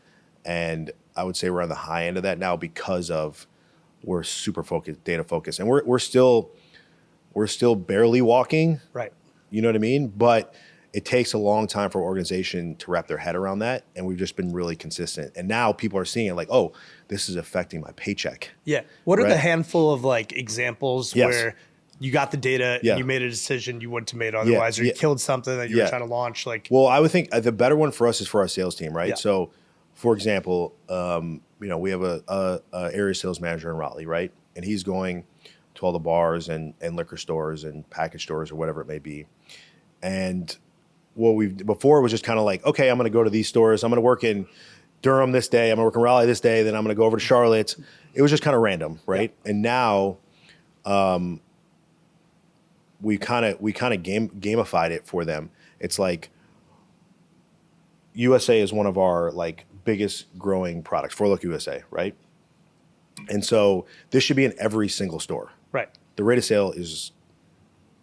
And I would say we're on the high end of that now because of we're super focused, data focused. And we're still barely walking. Right. You know what I mean? But it takes a long time for an organization to wrap their head around that. And we've just been really consistent. And now people are seeing it like, oh, this is affecting my paycheck. Yeah. What are Right? the handful of like examples Yes. where you got the data Yeah. and you made a decision you wouldn't have made otherwise, or you Yeah. killed something that you were Yeah. trying to launch? Like, Well, I would think the better one for us is for our sales team, right? Yeah. So, for example, we have a area sales manager in Raleigh, right? And he's going to all the bars and liquor stores and package stores or whatever it may be. And before it was just kind of like, okay, I'm going to go to these stores. I'm going to work in Durham this day. I'm going to work in Raleigh this day. Then I'm going to go over to Charlotte. It was just kind of random, right? Yeah. And now, we kind of gamified it for them. It's like USA is one of our like biggest growing products, Four Loko USA, right? And so this should be in every single store. right. The rate of sale is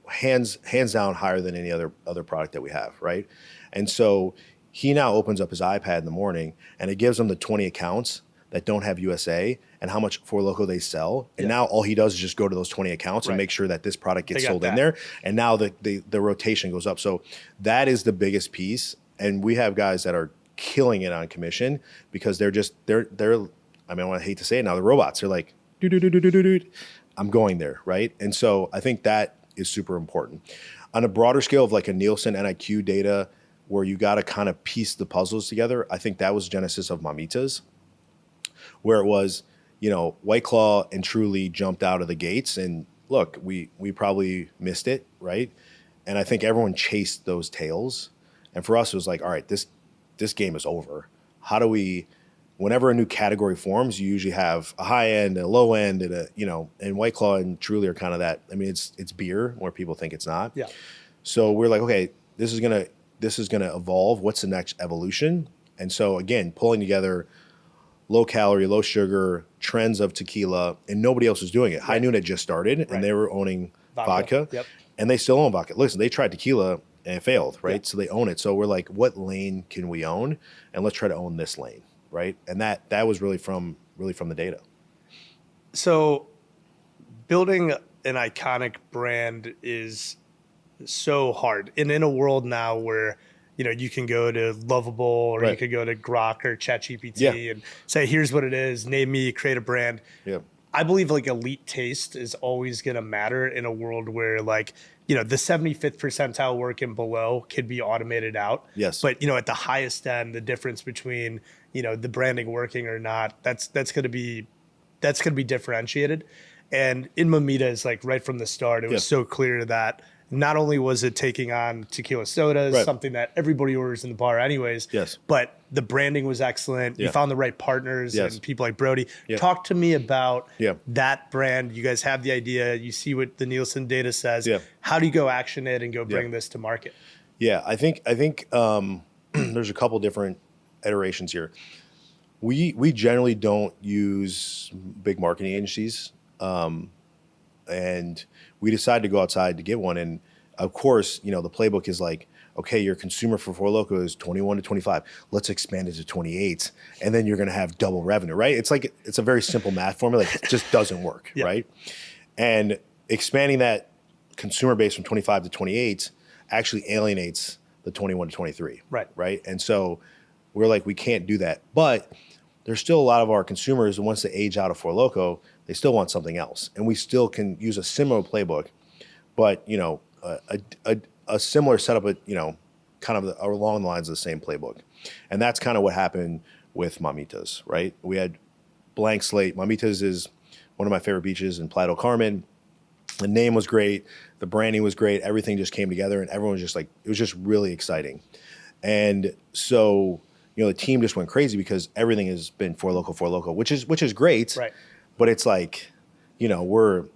hands down higher than any other product that we have, right? And so he now opens up his iPad in the morning and it gives him the 20 accounts that don't have USA and how much Four Loko they sell. And now all he does is just go to those 20 accounts and make sure that this product gets sold in there. And now the rotation goes up. So that is the biggest piece. And we have guys that are killing it on commission because they're I mean, I hate to say it now, the robots. They're like, I'm going there, right? And so I think that is super important. On a broader scale of like a Nielsen NIQ data where you got to kind of piece the puzzles together, I think that was genesis of Mamitas, where it was, White Claw and Truly jumped out of the gates. And look, we probably missed it, right? And I think everyone chased those tails. And for us, it was like, all right, this game is over. How do we... Whenever a new category forms, you usually have a high end, a low end, and and White Claw and Truly are kind of that. I mean, it's beer where people think it's not. Yeah. So we're like, okay, this is gonna evolve. What's the next evolution? And so again, pulling together low calorie, low sugar trends of tequila, and nobody else was doing it. High Noon had just started, and they were owning vodka, and they still own vodka. Listen, they tried tequila and it failed, right? Yeah. So they own it. So we're like, what lane can we own? And let's try to own this lane. Right. And that was really from the data. So building an iconic brand is so hard. And in a world now where, you can go to Lovable or you could go to Grok or ChatGPT and say, here's what it is, name me, create a brand. Yeah. I believe like elite taste is always going to matter in a world where like, the 75th percentile work and below could be automated out. Yes. But, at the highest end, the difference between, the branding working or not, that's going to be differentiated. And in Mamitas, like right from the start, it was so clear that not only was it taking on tequila sodas, something that everybody orders in the bar anyways, but the branding was excellent. You found the right partners and people like Brody. Talk to me about that brand. You guys have the idea. You see what the Nielsen data says. How do you go action it and go bring this to market? Yeah, I think there's a couple different iterations here. We generally don't use big marketing agencies. And we decided to go outside to get one. And of course, the playbook is like, okay, your consumer for Four Loko is 21 to 25. Let's expand it to 28. And then you're going to have double revenue, right? It's like, it's a very simple math formula. It just doesn't work, right? And expanding that consumer base from 25 to 28 actually alienates the 21 to 23. Right. And so we're like, we can't do that. But there's still a lot of our consumers, once they age out of Four Loko, they still want something else. And we still can use a similar playbook, but, a similar setup, kind of along the lines of the same playbook. And that's kind of what happened with Mamitas, right? We had blank slate. Mamitas is one of my favorite beaches in Playa del Carmen. The name was great. The branding was great. Everything just came together and everyone was just like, it was just really exciting. And so, the team just went crazy because everything has been Four Loko, which is great. Right. But it's like, you're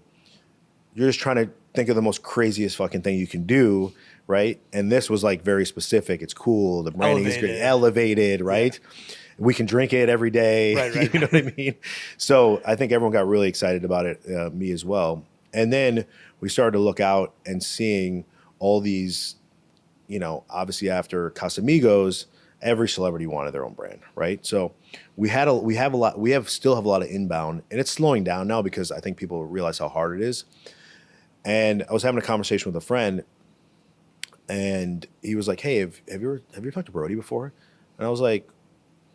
just trying to think of the most craziest fucking thing you can do, right? And this was like very specific. It's cool. The branding is great, elevated, right? Yeah. We can drink it every day. Right. You know what I mean? So I think everyone got really excited about it, me as well. And then we started to look out and seeing all these, obviously after Casamigos, every celebrity wanted their own brand, right? So we still have a lot of inbound, and it's slowing down now because I think people realize how hard it is. And I was having a conversation with a friend, and he was like, "Hey, have you ever talked to Brody before?" And I was like,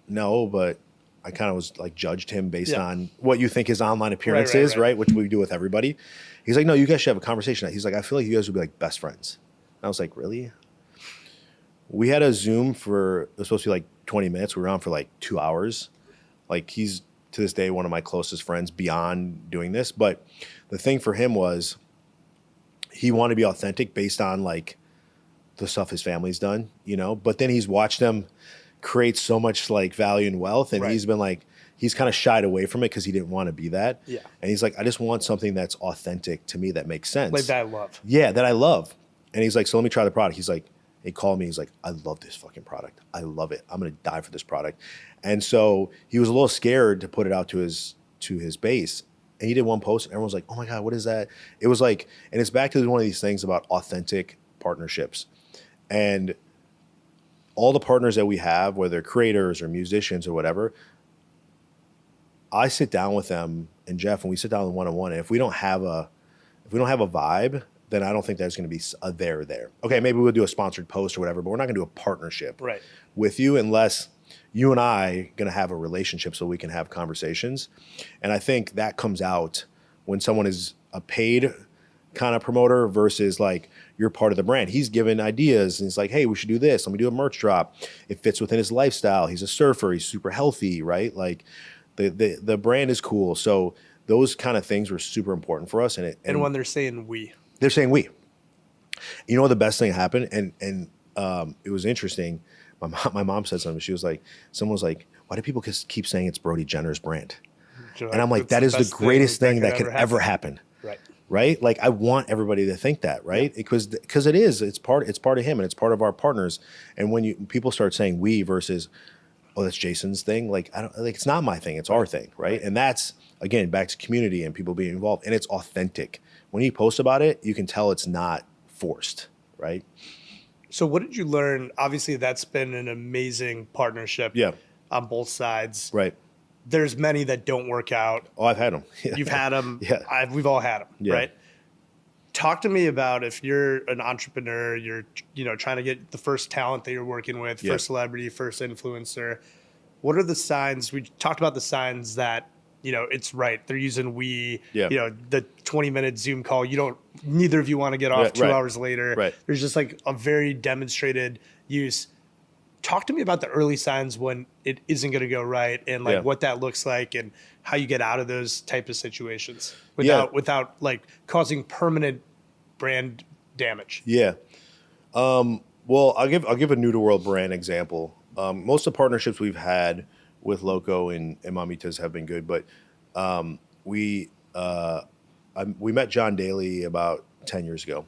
"No," but I kind of was like judged him based on what you think his online appearance is, right? Which we do with everybody. He's like, "No, you guys should have a conversation." He's like, "I feel like you guys would be like best friends." And I was like, "Really?" We had a Zoom it was supposed to be like 20 minutes. We were on for like 2 hours. Like, he's to this day one of my closest friends beyond doing this. But the thing for him was he wanted to be authentic based on like the stuff his family's done, but then he's watched them create so much like value and wealth. And he's been like, he's kind of shied away from it because he didn't want to be that. Yeah. And he's like, I just want something that's authentic to me that makes sense. Like that I love. Yeah, that I love. And he's like, so let me try the product. He's like, he called me. He's like, I love this fucking product. I love it. I'm going to die for this product. And so he was a little scared to put it out to his base. And he did one post and everyone's like, oh my God, what is that? It was like, and it's back to one of these things about authentic partnerships. And all the partners that we have, whether they're creators or musicians or whatever, I sit down with them and Jeff, and we sit down one-on-one. And if we don't have a vibe, then I don't think there's going to be a there. Okay, maybe we'll do a sponsored post or whatever, but we're not going to do a partnership with you unless you and I going to have a relationship so we can have conversations. And I think that comes out when someone is a paid kind of promoter versus like you're part of the brand. He's given ideas and he's like, hey, we should do this. Let me do a merch drop. It fits within his lifestyle. He's a surfer. He's super healthy, right? Like the brand is cool. So those kind of things were super important for us. And when they're saying we. They're saying we. You know what the best thing happened? And it was interesting. My mom said something. She was like, someone was like, why do people keep saying it's Brody Jenner's brand? And I'm like, that is the greatest thing that can ever happen. Right? Like, I want everybody to think that, right? Because it is. It's part of him and it's part of our partners. And when people start saying we versus, oh, that's Jason's thing, like it's not my thing, it's our thing, right? And that's, again, back to community and people being involved, and it's authentic. When you post about it, you can tell it's not forced, right? So what did you learn? Obviously, that's been an amazing partnership on both sides. Right. There's many that don't work out. Oh, I've had them. You've had them. Yeah. We've all had them, right? Talk to me about if you're an entrepreneur, you're trying to get the first talent that you're working with, first celebrity, first influencer. What are the signs? We talked about the signs that it's right. They're using the 20-minute Zoom call. Neither of you want to get off 2 hours later. Right. There's just like a very demonstrated use. Talk to me about the early signs when it isn't going to go right and like what that looks like and how you get out of those type of situations without like causing permanent brand damage. Yeah. Well, I'll give a new to world brand example. Most of the partnerships we've had with Loco and Mamitas have been good, but we met John Daly about 10 years ago,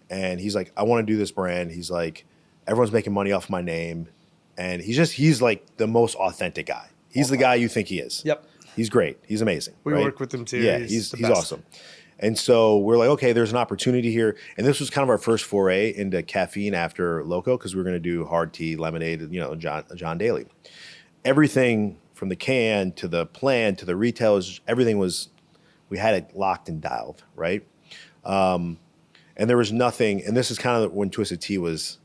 and he's like, I want to do this brand. He's like, everyone's making money off my name, and he's like the most authentic guy. He's the guy you think he is. Yep. He's great. He's amazing. We work with him too. Yeah, he's awesome. And so we're like, okay, there's an opportunity here. And this was kind of our first foray into caffeine after Loco, because we were going to do hard tea, lemonade, John Daly. Everything from the can to the plan to the retailers, everything we had it locked and dialed, right? And there was nothing, and this is kind of when Twisted Tea was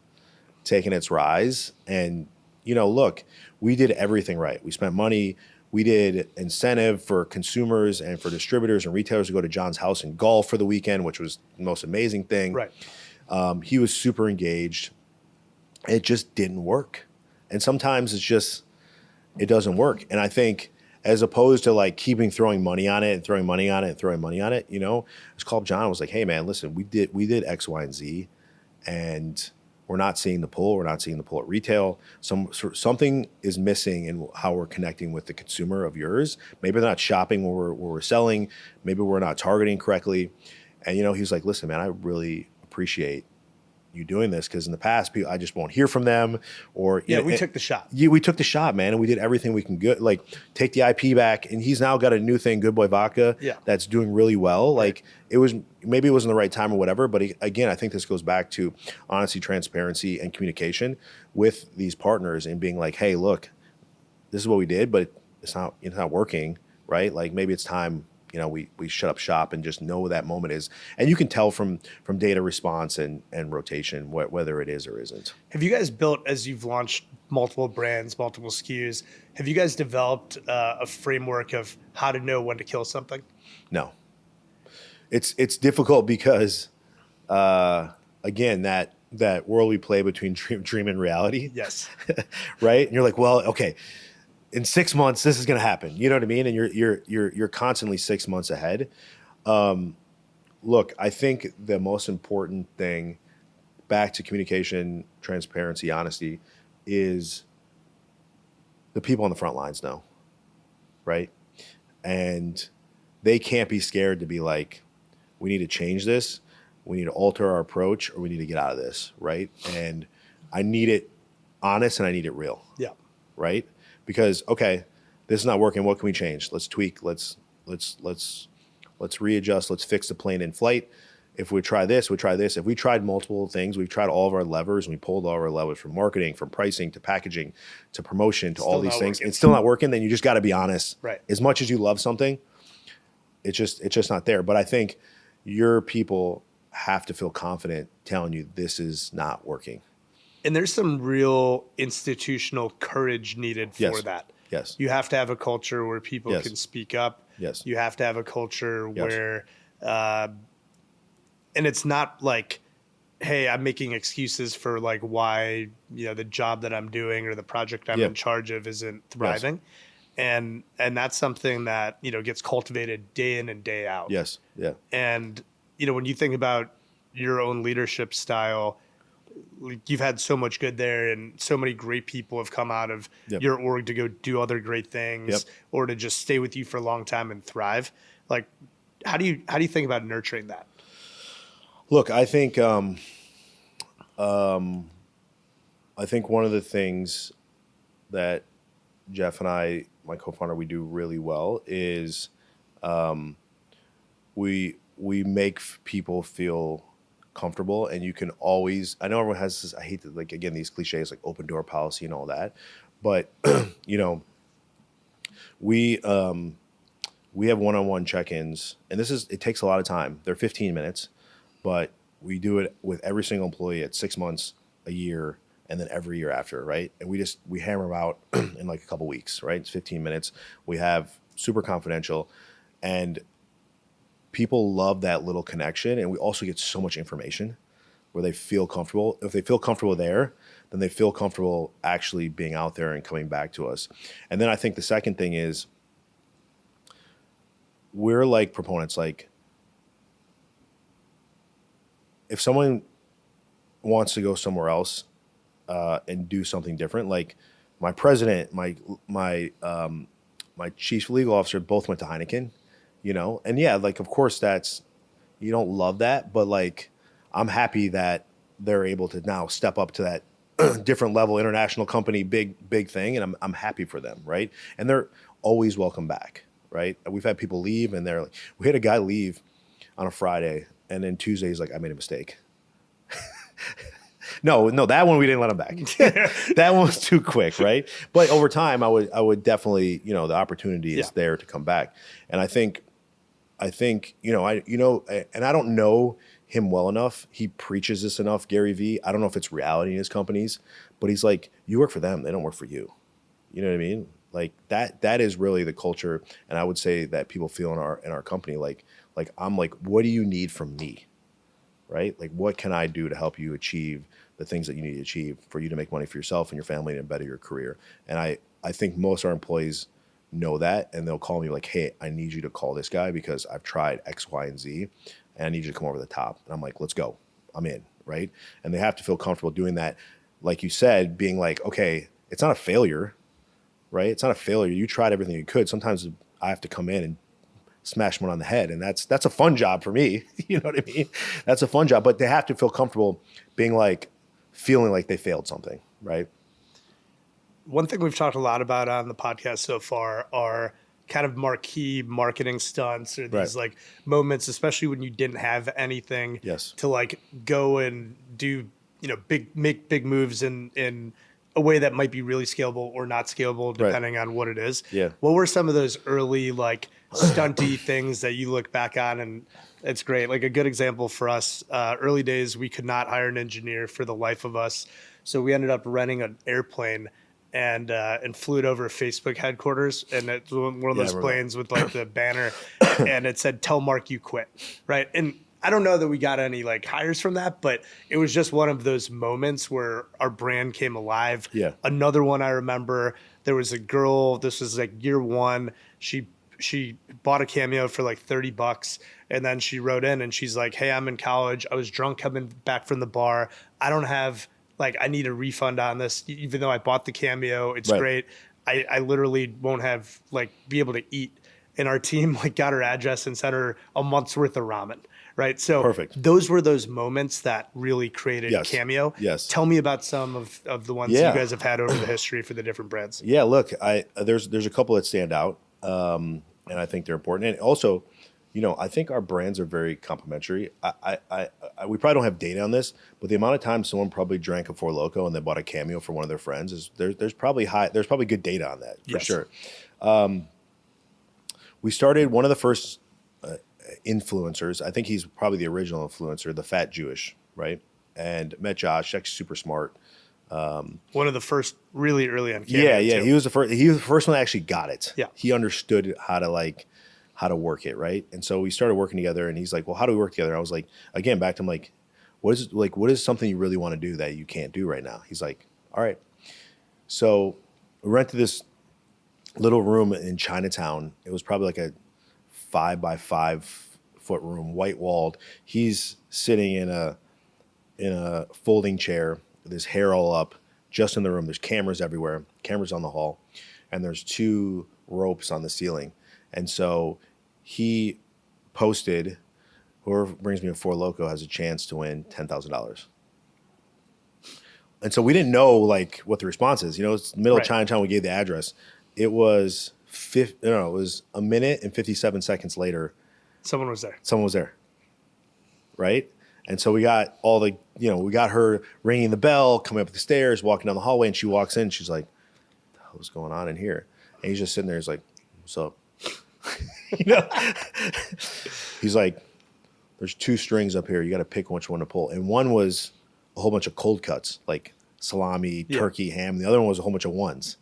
taking its rise. And, look, we did everything right. We spent money. We did incentive for consumers and for distributors and retailers to go to John's house and golf for the weekend, which was the most amazing thing. Right. He was super engaged. It just didn't work. And sometimes it doesn't work. And I think as opposed to like throwing money on it and throwing money on it and throwing money on it, I just called John and was like, hey man, listen, we did X, Y, and Z, and we're not seeing the pull. We're not seeing the pull at retail. Something is missing in how we're connecting with the consumer of yours. Maybe they're not shopping where we're selling. Maybe we're not targeting correctly. And, he's like, listen, man, I really appreciate you doing this, because in the past, I just won't hear from them. Or we took the shot. Yeah, we took the shot, man, and we did everything we can take the IP back. And he's now got a new thing, Good Boy Vodka, that's doing really well. Like it wasn't the right time or whatever, but again, I think this goes back to honesty, transparency, and communication with these partners, and being like, hey, look, this is what we did, but it's not working, right? Like maybe it's time. We shut up shop and just know what that moment is. And you can tell from data response and rotation whether it is or isn't. Have you guys built, as you've launched multiple brands, multiple SKUs, have you guys developed a framework of how to know when to kill something? No. It's difficult because, again, that world we play between dream and reality. Yes. Right? And you're like, well, okay, in 6 months, this is going to happen. You know what I mean? And you're constantly 6 months ahead. Look, I think the most important thing, back to communication, transparency, honesty, is the people on the front lines know, right? And they can't be scared to be like, we need to change this, we need to alter our approach, or we need to get out of this, right? And I need it honest and I need it real. Yeah. Right? Because, okay, this is not working. What can we change? Let's tweak. Let's readjust. Let's fix the plane in flight. If we try this, we try this. If we tried multiple things, we've tried all of our levers, and we pulled all of our levers from marketing, from pricing, to packaging, to promotion, to all these things. It's still not working. Then you just got to be honest. Right. As much as you love something, it's just not there. But I think your people have to feel confident telling you this is not working. And there's some real institutional courage needed for that. Yes. You have to have a culture where people can speak up. Yes. You have to have a culture where, and it's not like, hey, I'm making excuses for like why, the job that I'm doing or the project I'm in charge of isn't thriving. Yes. And that's something that, gets cultivated day in and day out. Yes. Yeah. And, when you think about your own leadership style, you've had so much good there, and so many great people have come out of your org to go do other great things or to just stay with you for a long time and thrive. Like, how do you think about nurturing that? Look, I think one of the things that Jeff and I, my co-founder, we do really well is we make people feel comfortable, and you can always, I know everyone has this, I hate that, like, again, these cliches like open door policy and all that, but we have one-on-one check-ins, and it takes a lot of time. They're 15 minutes, but we do it with every single employee at 6 months, a year, and then every year after, right? And we hammer them out in like a couple weeks, right? It's 15 minutes. We have super confidential, and people love that little connection, and we also get so much information where they feel comfortable. If they feel comfortable there, then they feel comfortable actually being out there and coming back to us. And then I think the second thing is we're like proponents. Like, if someone wants to go somewhere else and do something different, like my president, my chief legal officer both went to Heineken. And like, of course you don't love that, but like, I'm happy that they're able to now step up to that different level, international company, big thing. And I'm happy for them. Right. And they're always welcome back. Right. We've had people leave, and they're like, we had a guy leave on a Friday, and then Tuesday he's like, I made a mistake. No, that one we didn't let him back. That one was too quick, right? But over time, I would definitely, the opportunity is there to come back. And I think, and I don't know him well enough. He preaches this enough, Gary Vee. I don't know if it's reality in his companies, but he's like, you work for them, they don't work for you. You know what I mean? Like that is really the culture. And I would say that people feel in our company, like I'm like, what do you need from me? Right? Like, what can I do to help you achieve the things that you need to achieve for you to make money for yourself and your family and better your career? And I think most of our employees know that, and they'll call me like, hey, I need you to call this guy because I've tried X, Y, and Z, and I need you to come over the top. And I'm like, let's go. I'm in, right? And they have to feel comfortable doing that. Like you said, being like, okay, it's not a failure, right? It's not a failure. You tried everything you could. Sometimes I have to come in and smash one on the head. And that's a fun job for me. You know what I mean? That's a fun job, but they have to feel comfortable being like, feeling like they failed something, right? One thing we've talked a lot about on the podcast so far are kind of marquee marketing stunts or these like moments, especially when you didn't have anything to like go and do, make big moves in a way that might be really scalable or not scalable, depending on what it is. Yeah. What were some of those early like stunty things that you look back on and it's great? Like a good example for us, early days, we could not hire an engineer for the life of us. So we ended up renting an airplane and flew it over Facebook headquarters. And it's one of those planes with like the banner and it said, "Tell Mark you quit." Right. And I don't know that we got any like hires from that, but it was just one of those moments where our brand came alive. Yeah. Another one I remember, there was a girl, this was like year one. She bought a Cameo for like $30 and then she wrote in and she's like, "Hey, I'm in college. I was drunk coming back from the bar. I don't have I need a refund on this, even though I bought the Cameo. It's great. I literally won't have be able to eat." And our team got her address and sent her a month's worth of ramen. Right. So those were those moments that really created Cameo. Yes. Tell me about some of the ones you guys have had over the history for the different brands. Yeah, look, there's a couple that stand out. And I think they're important. And also, I think our brands are very complementary. We probably don't have data on this, but the amount of time someone probably drank a Four Loko and they bought a Cameo for one of their friends is there's probably good data on that for sure. We started one of the first influencers. I think he's probably the original influencer, the Fat Jewish, right? And met Josh, actually super smart. One of the first really early on Cameo. Yeah. Too. He was the first one that actually got it. Yeah. He understood how to work it, right? And so we started working together and he's like, "Well, how do we work together?" I was like, again, back to him, like, what is something you really want to do that you can't do right now? He's like, "All right." So we rented this little room in Chinatown. It was probably like a 5 by 5 foot room, white walled. He's sitting in a folding chair with his hair all up, just in the room. There's cameras everywhere, cameras on the hall, and there's 2 ropes on the ceiling. And so he posted, "Whoever brings me a Four Loko has a chance to win $10,000. And so we didn't know what the response is. It's the middle of Chinatown. We gave the address. It was it was a minute and 57 seconds later. Someone was there. Right? And so we got we got her ringing the bell, coming up the stairs, walking down the hallway, and she walks in. She's like, "What the hell is going on in here?" And he's just sitting there. He's like, "What's up?" He's like, "There's 2 strings up here. You got to pick which one to pull." And one was a whole bunch of cold cuts, like salami, turkey, ham. And the other one was a whole bunch of ones.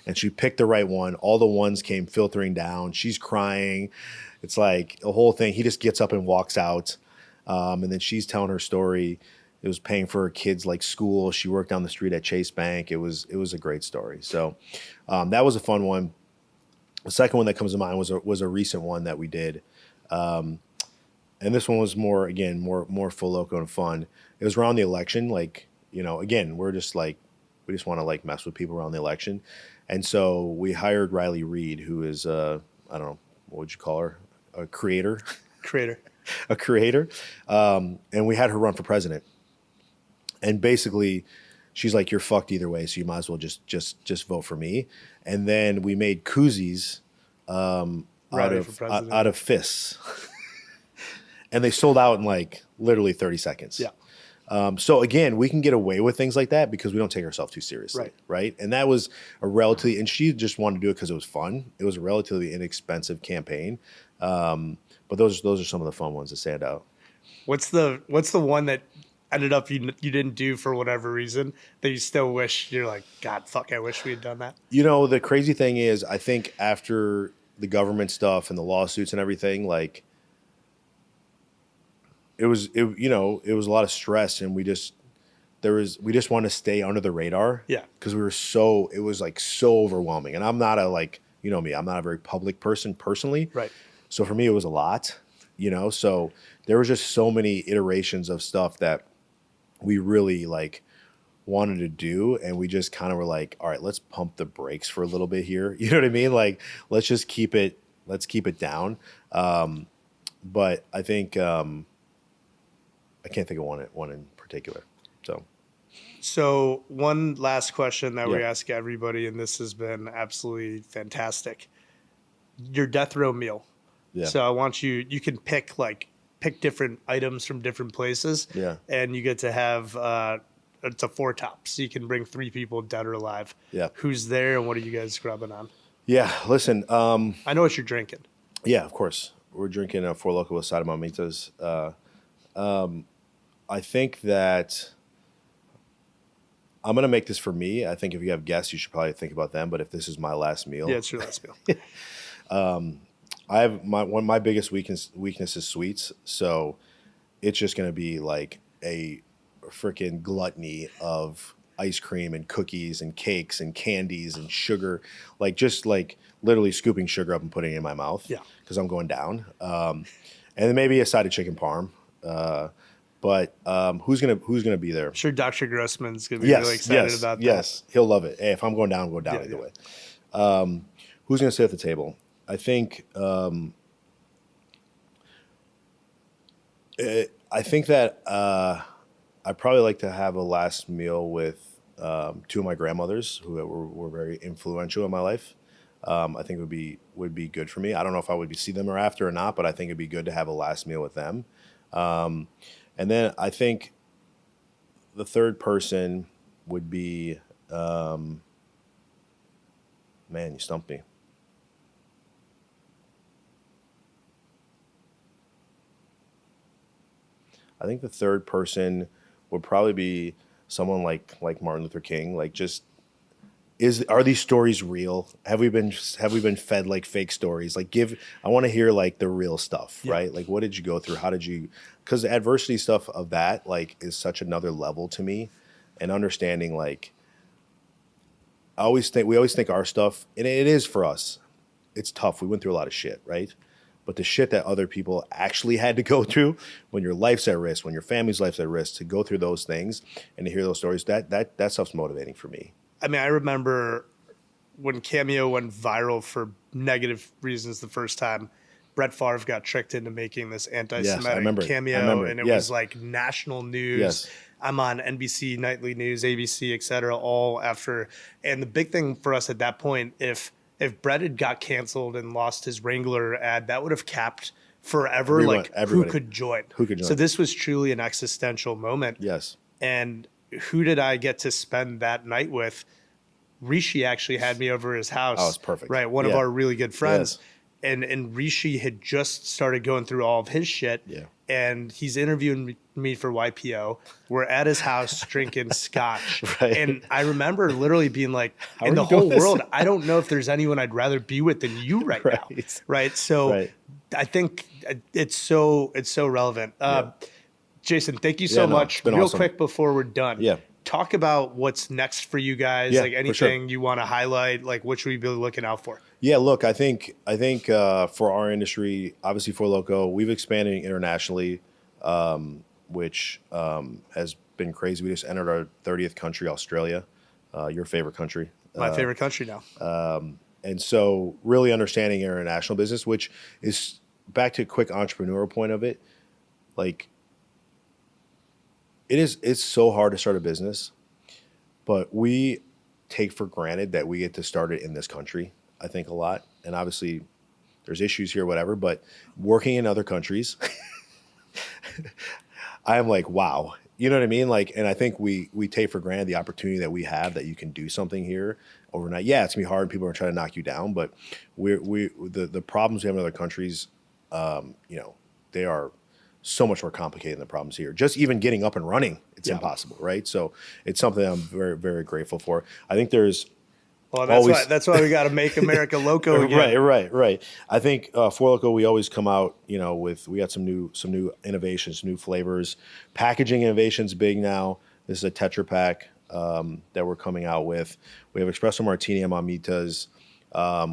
And she picked the right one. All the ones came filtering down. She's crying. It's like a whole thing. He just gets up and walks out. And then she's telling her story. It was paying for her kids' school. She worked down the street at Chase Bank. It was a great story. So that was a fun one. The second one that comes to mind was a recent one that we did. And this one was more Four Loko and fun. It was around the election. Again, we're just we just want to mess with people around the election. And so we hired Riley Reed, who is I don't know, what would you call her? A creator. A creator. And we had her run for president. And basically she's like, "You're fucked either way, so you might as well just vote for me." And then we made koozies out of fists. And they sold out in literally 30 seconds. Yeah. So again, we can get away with things like that because we don't take ourselves too seriously, right? And that was and she just wanted to do it because it was fun. It was a relatively inexpensive campaign, but those are some of the fun ones that stand out. What's the one that ended up you didn't do for whatever reason that you still wish you're like, "God, fuck, I wish we had done that"? The crazy thing is, I think after the government stuff and the lawsuits and everything, it was a lot of stress, and we just wanted to stay under the radar. Yeah. Because it was so overwhelming. And I'm not me, I'm not a very public person personally. Right. So for me, it was a lot, so there was just so many iterations of stuff that we really like wanted to do, and we just kind of were like, all right, let's pump the brakes for a little bit here. You know what I mean? Like, let's just keep it down. But I think I can't think of one in particular. So one last question that we Yeah. ask everybody, and this has been absolutely fantastic. Your death row meal. Yeah. So I want you can pick different items from different places. Yeah. And you get to have it's a 4 tops. So you can bring 3 people, dead or alive. Yeah. Who's there and what are you guys scrubbing on? Yeah. Listen. I know what you're drinking. Yeah, of course. We're drinking a Four Loko with side of mamitas. I think that I'm going to make this for me. I think if you have guests, you should probably think about them. But if this is my last meal, Yeah, it's your last meal. I have my biggest weakness is sweets. So it's just going to be like a freaking gluttony of ice cream and cookies and cakes and candies and sugar, like just like literally scooping sugar up and putting it in my mouth. Yeah. Because I'm going down. And then maybe a side of chicken parm. But who's gonna be there? I'm sure Dr. Grossman's going to be really excited about that. Yes, he'll love it. Hey, if I'm going down, I'll go down either way. Who's gonna sit at the table? I think that I'd probably like to have a last meal with 2 of my grandmothers who were very influential in my life. I think would be good for me. I don't know if I would see them after or not, but I think it'd be good to have a last meal with them. And then I think the third person would be, man, you stumped me. I think the third person would probably be someone like Martin Luther King. Like, just are these stories real? Have we been fed like fake stories? Like, I want to hear like the real stuff, right? Like, what did you go through? How did you? Because the adversity stuff of that like is such another level to me, and understanding like we always think our stuff, and it is for us. It's tough. We went through a lot of shit, right? But the shit that other people actually had to go through, when your life's at risk, when your family's life's at risk, to go through those things and to hear those stories, that stuff's motivating for me. I mean, I remember when Cameo went viral for negative reasons the first time. Brett Favre got tricked into making this anti-Semitic cameo, and it was like national news. Yes. I'm on NBC Nightly News, ABC, et cetera, all after. And the big thing for us at that point, if Brett had got canceled and lost his Wrangler ad, that would have capped forever. Everybody. Who could join? So this was truly an existential moment. Yes. And who did I get to spend that night with? Rishi actually had me over his house. Oh, it's perfect. Right, one of our really good friends. Yes. And Rishi had just started going through all of his shit. Yeah. And he's interviewing me for YPO. We're at his house drinking scotch. Right. And I remember literally being like, How in are the you doing whole this? world, I don't know if there's anyone I'd rather be with than you right now. Right. So Right. I think it's so relevant. Jason, thank you so much. It's been Real awesome. quick before we're done. Yeah. Talk about what's next for you guys. Yeah, like for anything sure. you want to highlight, like what should we be looking out for? Yeah, look, I think for our industry, obviously Four Loko, we've expanded internationally, which has been crazy. We just entered our 30th country, Australia, your favorite country. My favorite country now. And so really understanding international business, which is back to a quick entrepreneurial point of it, like it's so hard to start a business, but we take for granted that we get to start it in this country, I think a lot. And obviously there's issues here, whatever, but working in other countries, I'm like, wow, you know what I mean? Like, and I think we take for granted the opportunity that we have, that you can do something here overnight. Yeah, it's gonna be hard. People are trying to knock you down, but the problems we have in other countries, they are so much more complicated than the problems here. Just even getting up and running, it's impossible, right? So it's something I'm very, very grateful for. I think there's Well, that's why we got to make America loco again. Right. I think Four Loko, we always come out, we got some new innovations, new flavors. Packaging innovation's big now. This is a Tetra Pak that we're coming out with. We have espresso martini and mamitas.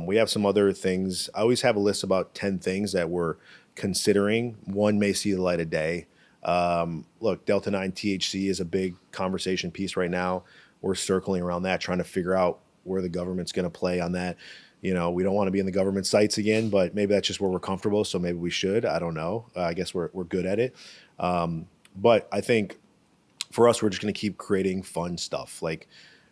We have some other things. I always have a list about 10 things that we're considering. One may see the light of day. Look, Delta 9 THC is a big conversation piece right now. We're circling around that, trying to figure out where the government's going to play on that. We don't want to be in the government sites again, but maybe that's just where we're comfortable. So maybe we should. I don't know. I guess we're good at it. But I think for us, we're just going to keep creating fun stuff. Like,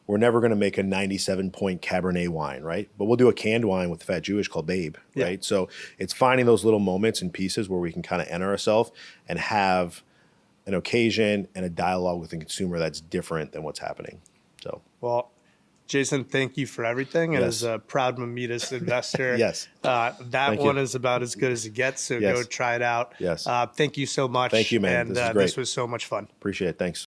we're never going to make a 97-point Cabernet wine, right? But we'll do a canned wine with Fat Jewish called Babe, right? So it's finding those little moments and pieces where we can kind of enter ourselves and have an occasion and a dialogue with the consumer that's different than what's happening. So, well, Jason, thank you for everything. And Yes. as a proud Mamitas investor, Yes. That Thank one you. is about as good as it gets. So Yes. go try it out. Yes. Thank you so much. Thank you, man. And This is great. this was so much fun. Appreciate it. Thanks.